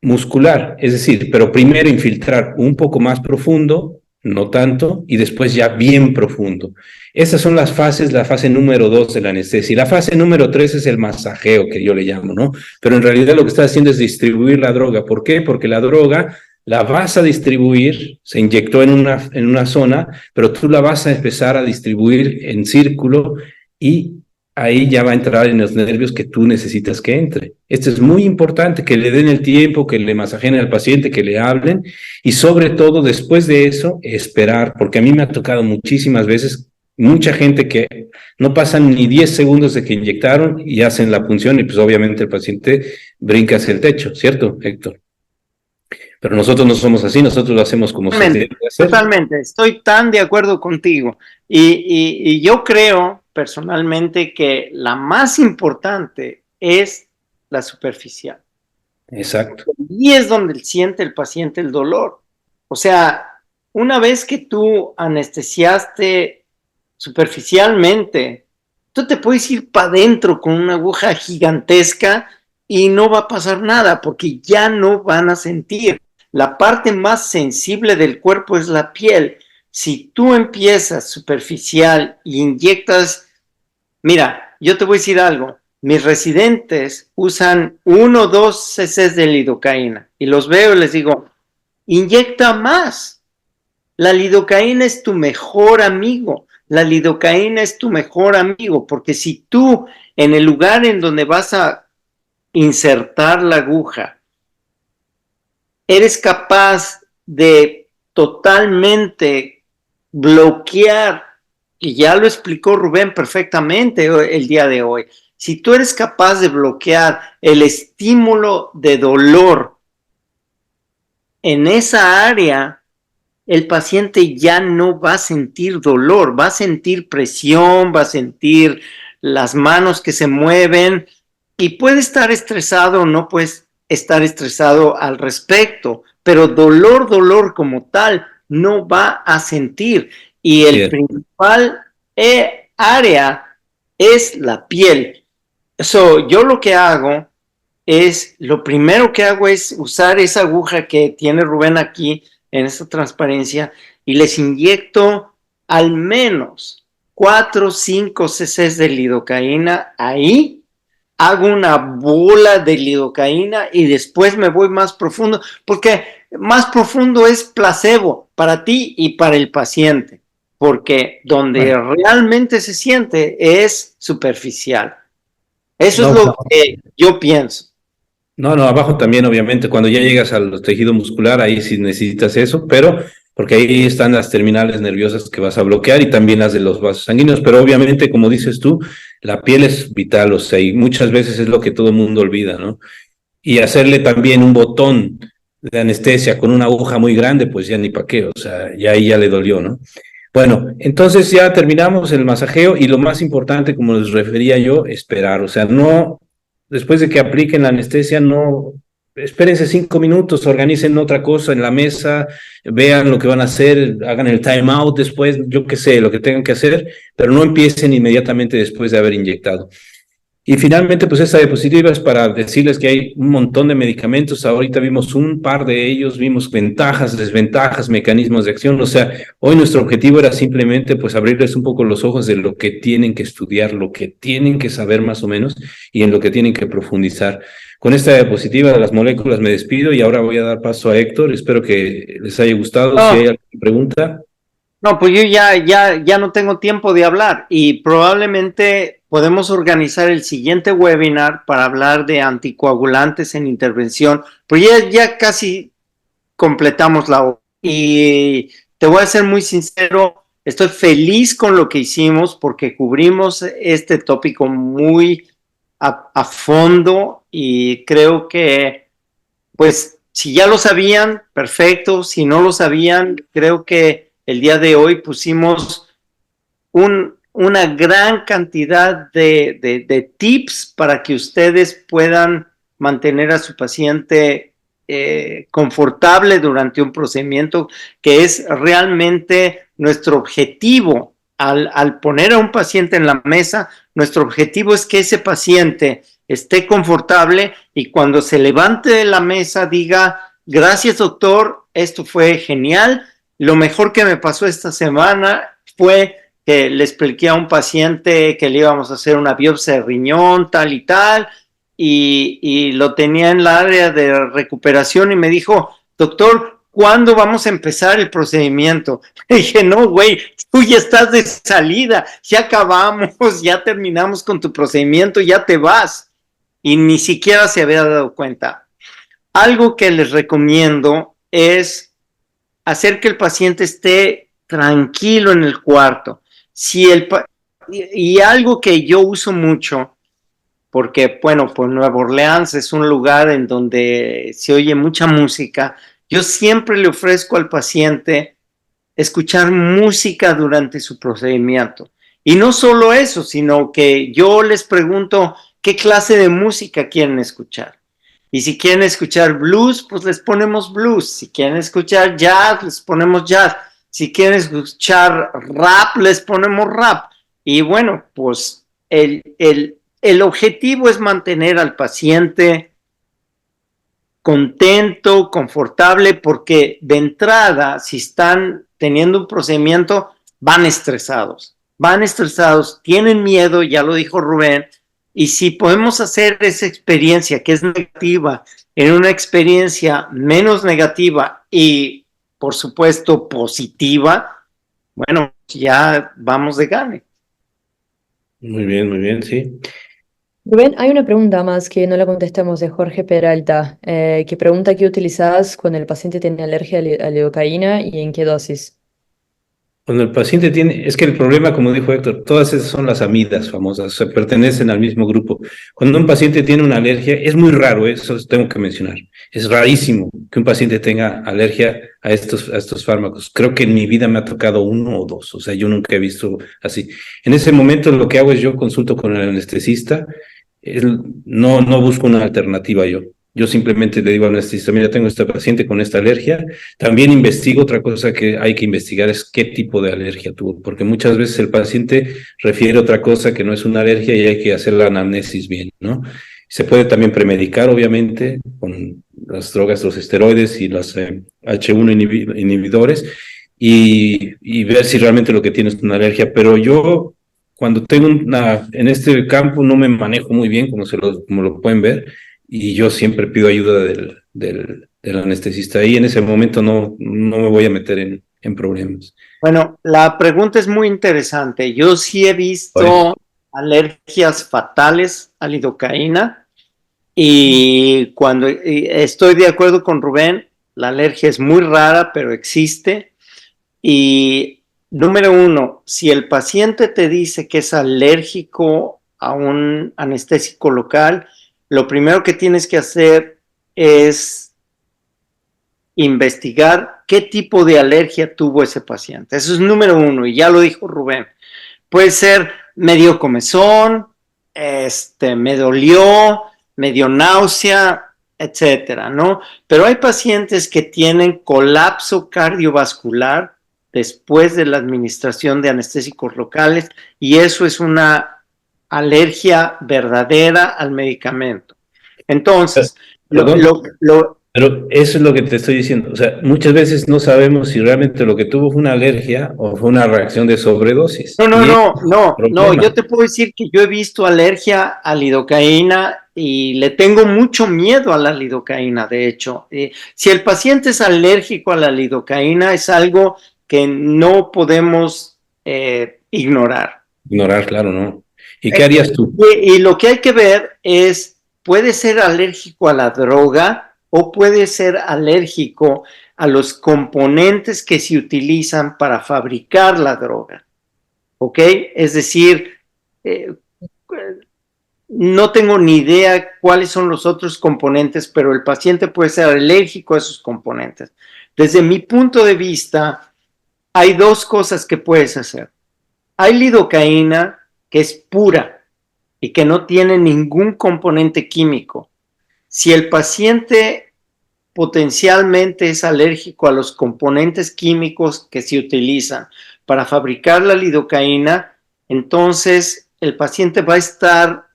muscular, es decir, pero primero infiltrar un poco más profundo, no tanto, y después ya bien profundo. Esas son las fases, la fase número 2 de la anestesia. Y la fase número 3 es el masajeo, que yo le llamo, ¿no? Pero en realidad lo que está haciendo es distribuir la droga. ¿Por qué? Porque la droga la vas a distribuir, se inyectó en una zona, pero tú la vas a empezar a distribuir en círculo y ahí ya va a entrar en los nervios que tú necesitas que entre. Esto es muy importante, que le den el tiempo, que le masajeen al paciente, que le hablen, y sobre todo después de eso, esperar, porque a mí me ha tocado muchísimas veces, mucha gente que no pasan ni 10 segundos de que inyectaron y hacen la punción, y pues obviamente el paciente brinca hacia el techo, ¿cierto, Héctor? Pero nosotros no somos así, nosotros lo hacemos como se debe hacer. Totalmente, estoy tan de acuerdo contigo. Y yo creo personalmente que la más importante es la superficial. Exacto. Y es donde siente el paciente el dolor. O sea, una vez que tú anestesiaste superficialmente, tú te puedes ir para adentro con una aguja gigantesca y no va a pasar nada porque ya no van a sentir. La parte más sensible del cuerpo es la piel. Si tú empiezas superficial y inyectas, mira, yo te voy a decir algo, mis residentes usan 1 o 2 cc de lidocaína y los veo y les digo, inyecta más. La lidocaína es tu mejor amigo. La lidocaína es tu mejor amigo porque si tú en el lugar en donde vas a insertar la aguja eres capaz de totalmente bloquear, y ya lo explicó Rubén perfectamente el día de hoy, si tú eres capaz de bloquear el estímulo de dolor en esa área, el paciente ya no va a sentir dolor, va a sentir presión, va a sentir las manos que se mueven y puede estar estresado o no puede estar estresado al respecto, pero dolor como tal no va a sentir. Y el principal área es la piel. Yo lo que hago es, lo primero que hago es usar esa aguja que tiene Rubén aquí en esta transparencia y les inyecto al menos 4 o 5 cc de lidocaína ahí. Hago una bola de lidocaína y después me voy más profundo, porque más profundo es placebo para ti y para el paciente, porque donde realmente se siente es superficial. Eso es lo que yo pienso. No, abajo también, obviamente, cuando ya llegas al tejido muscular, ahí sí necesitas eso, pero porque ahí están las terminales nerviosas que vas a bloquear y también las de los vasos sanguíneos, pero obviamente, como dices tú, la piel es vital, o sea, y muchas veces es lo que todo el mundo olvida, ¿no? Y hacerle también un botón de anestesia con una aguja muy grande, pues ya ni pa' qué, o sea, ya ahí ya le dolió, ¿no? Bueno, entonces ya terminamos el masajeo y lo más importante, como les refería yo, esperar, o sea, no después de que apliquen la anestesia, no, espérense 5 minutos, organicen otra cosa en la mesa, vean lo que van a hacer, hagan el time out después, yo qué sé, lo que tengan que hacer, pero no empiecen inmediatamente después de haber inyectado. Y finalmente, pues esta diapositiva es para decirles que hay un montón de medicamentos. Ahorita vimos un par de ellos, vimos ventajas, desventajas, mecanismos de acción. O sea, hoy nuestro objetivo era simplemente pues abrirles un poco los ojos de lo que tienen que estudiar, lo que tienen que saber más o menos y en lo que tienen que profundizar. Con esta diapositiva de las moléculas me despido y ahora voy a dar paso a Héctor. Espero que les haya gustado. Si hay alguna pregunta. No, pues yo ya no tengo tiempo de hablar y probablemente podemos organizar el siguiente webinar para hablar de anticoagulantes en intervención, pues ya casi completamos la hora. Y te voy a ser muy sincero, estoy feliz con lo que hicimos porque cubrimos este tópico muy a fondo y creo que, pues, si ya lo sabían, perfecto, si no lo sabían, creo que el día de hoy pusimos una gran cantidad de tips para que ustedes puedan mantener a su paciente confortable durante un procedimiento que es realmente nuestro objetivo. Al poner a un paciente en la mesa, nuestro objetivo es que ese paciente esté confortable y cuando se levante de la mesa diga, gracias doctor, esto fue genial. Lo mejor que me pasó esta semana fue que le expliqué a un paciente que le íbamos a hacer una biopsia de riñón, tal y tal, y lo tenía en la área de recuperación y me dijo, doctor, ¿cuándo vamos a empezar el procedimiento? Le dije, no, güey, tú ya estás de salida, ya acabamos, ya terminamos con tu procedimiento, ya te vas. Y ni siquiera se había dado cuenta. Algo que les recomiendo es hacer que el paciente esté tranquilo en el cuarto. Y algo que yo uso mucho, porque, bueno, pues Nueva Orleans es un lugar en donde se oye mucha música, yo siempre le ofrezco al paciente escuchar música durante su procedimiento. Y no solo eso, sino que yo les pregunto qué clase de música quieren escuchar. Y si quieren escuchar blues, pues les ponemos blues. Si quieren escuchar jazz, les ponemos jazz. Si quieren escuchar rap, les ponemos rap. Y bueno, pues el objetivo es mantener al paciente contento, confortable, porque de entrada, si están teniendo un procedimiento, van estresados, tienen miedo, ya lo dijo Rubén, y si podemos hacer esa experiencia que es negativa en una experiencia menos negativa y, por supuesto, positiva, bueno, ya vamos de gane. Muy bien, sí. Rubén, hay una pregunta más que no la contestamos de Jorge Peralta, que pregunta qué utilizas cuando el paciente tiene alergia a la lidocaína y en qué dosis. Cuando el paciente tiene, es que el problema, como dijo Héctor, todas esas son las amidas famosas, se pertenecen al mismo grupo. Cuando un paciente tiene una alergia, es muy raro, eso tengo que mencionar. Es rarísimo que un paciente tenga alergia a estos fármacos. Creo que en mi vida me ha tocado uno o dos, o sea, yo nunca he visto así. En ese momento lo que hago es yo consulto con el anestesista, no busco una alternativa yo. Yo simplemente le digo al anestesista, mira, tengo esta paciente con esta alergia. También investigo, otra cosa que hay que investigar es qué tipo de alergia tuvo, porque muchas veces el paciente refiere otra cosa que no es una alergia y hay que hacer la anamnesis bien, ¿no? Se puede también premedicar, obviamente, con las drogas, los esteroides y los H1 inhibidores y ver si realmente lo que tiene es una alergia. Pero yo, cuando tengo en este campo no me manejo muy bien, como lo pueden ver, y yo siempre pido ayuda del anestesista. Ahí en ese momento no me voy a meter en problemas. Bueno, la pregunta es muy interesante. Yo sí he visto alergias fatales a lidocaína y estoy de acuerdo con Rubén, la alergia es muy rara, pero existe. Y número uno, si el paciente te dice que es alérgico a un anestésico local, lo primero que tienes que hacer es investigar qué tipo de alergia tuvo ese paciente. Eso es número uno, y ya lo dijo Rubén. Puede ser medio comezón, me dolió, medio náusea, etcétera, ¿no? Pero hay pacientes que tienen colapso cardiovascular después de la administración de anestésicos locales y eso es una alergia verdadera al medicamento. Entonces, Perdón, pero eso es lo que te estoy diciendo. O sea, muchas veces no sabemos si realmente lo que tuvo fue una alergia o fue una reacción de sobredosis. Y ese es el no, yo problema. te puedo decir que yo he visto alergia a lidocaína y le tengo mucho miedo a la lidocaína, de hecho. Si el paciente es alérgico a la lidocaína, es algo que no podemos ignorar. Ignorar, claro, ¿no? ¿Y qué harías tú? Y lo que hay que ver es, puede ser alérgico a la droga o puede ser alérgico a los componentes que se utilizan para fabricar la droga. ¿Ok? Es decir, no tengo ni idea cuáles son los otros componentes, pero el paciente puede ser alérgico a esos componentes. Desde mi punto de vista, hay dos cosas que puedes hacer. Hay lidocaína que es pura y que no tiene ningún componente químico. Si el paciente potencialmente es alérgico a los componentes químicos que se utilizan para fabricar la lidocaína, entonces el paciente va a estar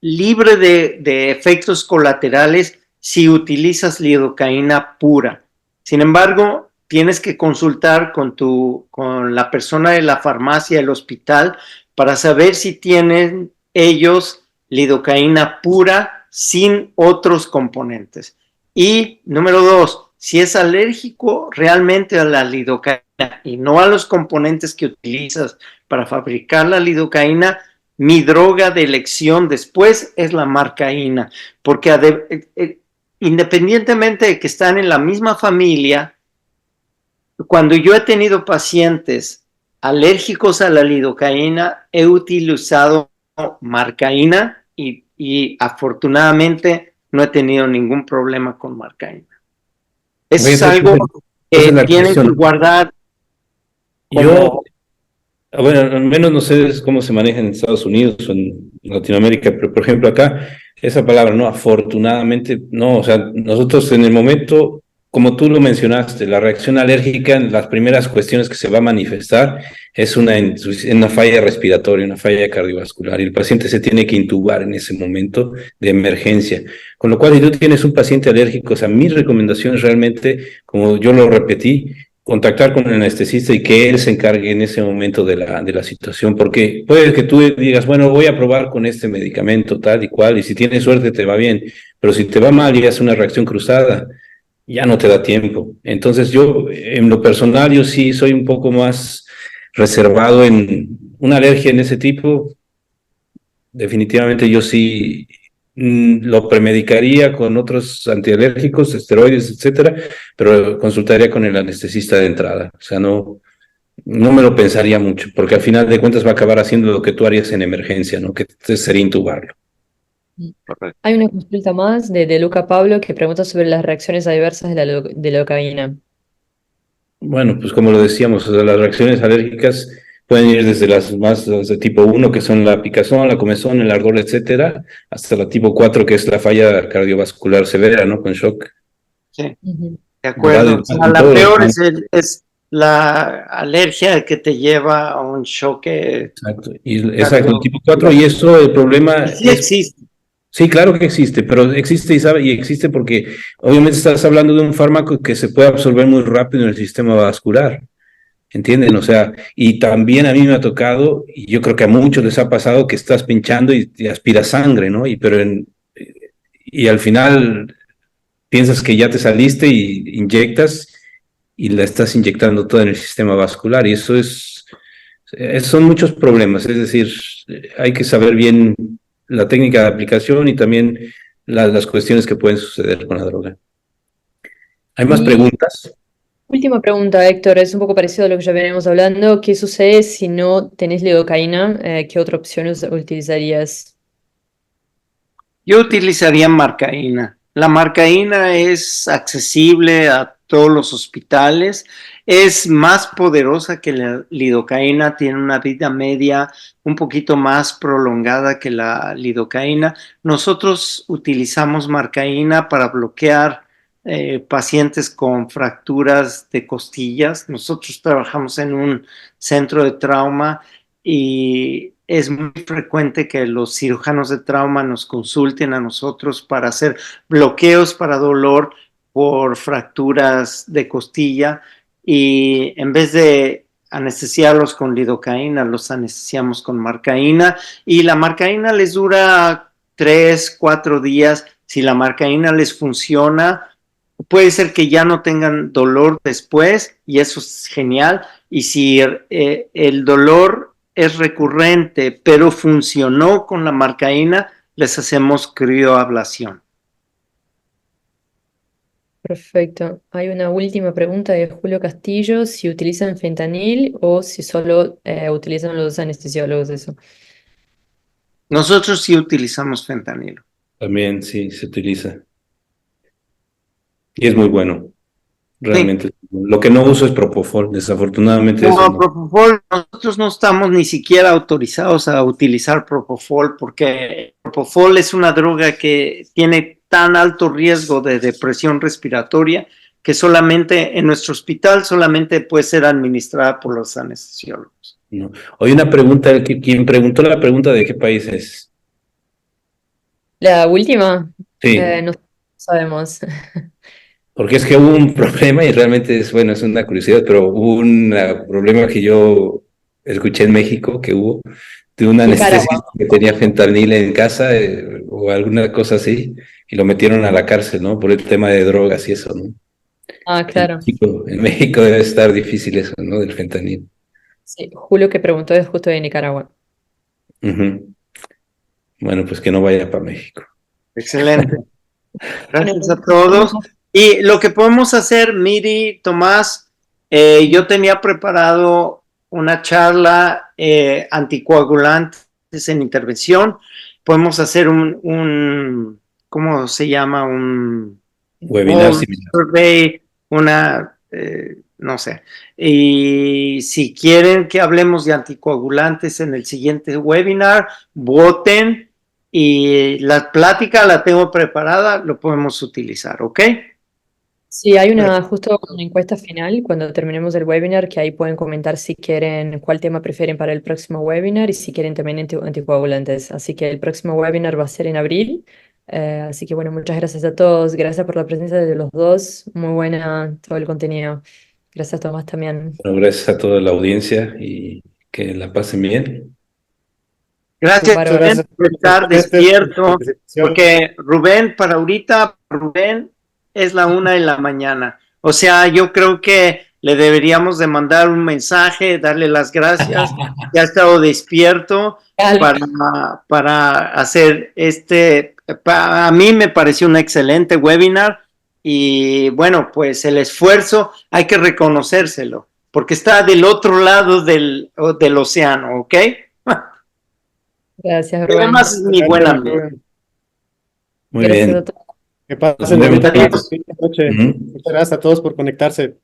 libre de efectos colaterales si utilizas lidocaína pura. Sin embargo, tienes que consultar con la persona de la farmacia del hospital para saber si tienen ellos lidocaína pura sin otros componentes. Y número 2, si es alérgico realmente a la lidocaína y no a los componentes que utilizas para fabricar la lidocaína, mi droga de elección después es la marcaína, porque independientemente de que están en la misma familia, cuando yo he tenido pacientes alérgicos a la lidocaína, he utilizado marcaína y afortunadamente no he tenido ningún problema con marcaína. Eso es algo que tienen que guardar. Yo, bueno, al menos no sé cómo se maneja en Estados Unidos o en Latinoamérica, pero por ejemplo acá, esa palabra, no, afortunadamente, no, o sea, nosotros en el momento, como tú lo mencionaste, la reacción alérgica, las primeras cuestiones que se va a manifestar es una falla respiratoria, una falla cardiovascular, y el paciente se tiene que intubar en ese momento de emergencia. Con lo cual, si tú tienes un paciente alérgico, o sea, mi recomendación es realmente, como yo lo repetí, contactar con el anestesista y que él se encargue en ese momento de la situación, porque puede que tú digas, bueno, voy a probar con este medicamento tal y cual, y si tienes suerte te va bien, pero si te va mal y hace una reacción cruzada, ya no te da tiempo. Entonces yo, en lo personal, yo sí soy un poco más reservado en una alergia en ese tipo. Definitivamente yo sí lo premedicaría con otros antialérgicos, esteroides, etcétera, pero consultaría con el anestesista de entrada. O sea, no me lo pensaría mucho, porque al final de cuentas va a acabar haciendo lo que tú harías en emergencia, ¿no? Que sería intubarlo. Correcto. Hay una consulta más de Luca Pablo que pregunta sobre las reacciones adversas de la lidocaína. Bueno, pues como lo decíamos, o sea, las reacciones alérgicas pueden ir desde las más de tipo 1, que son la picazón, la comezón, el ardor, etcétera, hasta la tipo 4, que es la falla cardiovascular severa, ¿no? Con shock. Sí, Ujú. de acuerdo. O sea, la Todo, peor ¿no? es la alergia que te lleva a un choque Exacto, exacto, el tipo 4, cardiovascular. y eso, el problema Y sí es, existe. sí, claro que existe, pero existe y existe porque obviamente estás hablando de un fármaco que se puede absorber muy rápido en el sistema vascular. ¿Entienden? O sea, y también a mí me ha tocado, y yo creo que a muchos les ha pasado que estás pinchando y aspiras sangre, ¿no? Y al final piensas que ya te saliste y inyectas y la estás inyectando toda en el sistema vascular y son muchos problemas, es decir, hay que saber bien la técnica de aplicación y también las cuestiones que pueden suceder con la droga. ¿Hay más Y preguntas? última pregunta, Héctor, es un poco parecido a lo que ya venimos hablando. ¿Qué sucede si no tenés lidocaína? ¿Qué otra opción utilizarías? Yo utilizaría marcaína. La marcaína es accesible a todos los hospitales. Es más poderosa que la lidocaína, tiene una vida media un poquito más prolongada que la lidocaína. Nosotros utilizamos marcaína para bloquear pacientes con fracturas de costillas. Nosotros trabajamos en un centro de trauma y es muy frecuente que los cirujanos de trauma nos consulten a nosotros para hacer bloqueos para dolor por fracturas de costilla, y en vez de anestesiarlos con lidocaína, los anestesiamos con marcaína, y la marcaína les dura 3-4 días. Si la marcaína les funciona, puede ser que ya no tengan dolor después, y eso es genial. Y si el dolor es recurrente, pero funcionó con la marcaína, les hacemos crioablación. Perfecto. Hay una última pregunta de Julio Castillo, si utilizan fentanil o si solo utilizan los anestesiólogos eso. Nosotros sí utilizamos fentanilo. También sí se utiliza. Y es muy bueno, realmente. Sí. Lo que no uso es Propofol, desafortunadamente eso No, no. Propofol, nosotros no estamos ni siquiera autorizados a utilizar Propofol, porque Propofol es una droga que tiene tan alto riesgo de depresión respiratoria que solamente en nuestro hospital solamente puede ser administrada por los anestesiólogos. No. Hoy una pregunta, quien preguntó la pregunta de qué país es. La última, Sí, no sabemos. porque es que hubo un problema y realmente es, bueno, es una curiosidad, pero hubo un problema que yo escuché en México que hubo de un Nicaragua. anestesista que tenía fentanil en casa o alguna cosa así y lo metieron a la cárcel, ¿no? Por el tema de drogas y eso, ¿no? Ah, claro. En México debe estar difícil eso, ¿no? Del fentanil. Sí, Julio que preguntó es justo de Nicaragua. Ujú. Bueno, pues que no vaya para México. Excelente. Bueno, Gracias a todos. Y lo que podemos hacer, Miri, Tomás, yo tenía preparado una charla anticoagulantes en intervención. Podemos hacer ¿cómo se llama? Un Webinar similar. survey, no sé. Y si quieren que hablemos de anticoagulantes en el siguiente webinar, voten. Y la plática la tengo preparada, lo podemos utilizar, ¿ok? sí, hay justo una encuesta final cuando terminemos el webinar, que ahí pueden comentar si quieren, cuál tema prefieren para el próximo webinar y si quieren también anticoagulantes. Así que el próximo webinar va a ser en abril. Así que bueno, muchas gracias a todos. Gracias por la presencia de los dos. Muy buena todo el contenido. Gracias, Tomás, también. Bueno, gracias a toda la audiencia y que la pasen bien. Gracias, Muchas Bárbaro. Rubén, gracias por estar por esta despierto, participación. porque Rubén, para ahorita, Rubén es la 1:00 a.m. O sea, yo creo que le deberíamos de mandar un mensaje, darle las gracias, que ha estado despierto para hacer a mí me pareció un excelente webinar, y bueno, pues el esfuerzo hay que reconocérselo, porque está del otro lado del océano, ¿ok? Gracias, Y Rubén. además es mi buen Gracias, amigo. Rubén. Muy Gracias a bien. todos. Que Nos pasen vemos. bonita Adiós. noche. Ujú. Muchas gracias a todos por conectarse.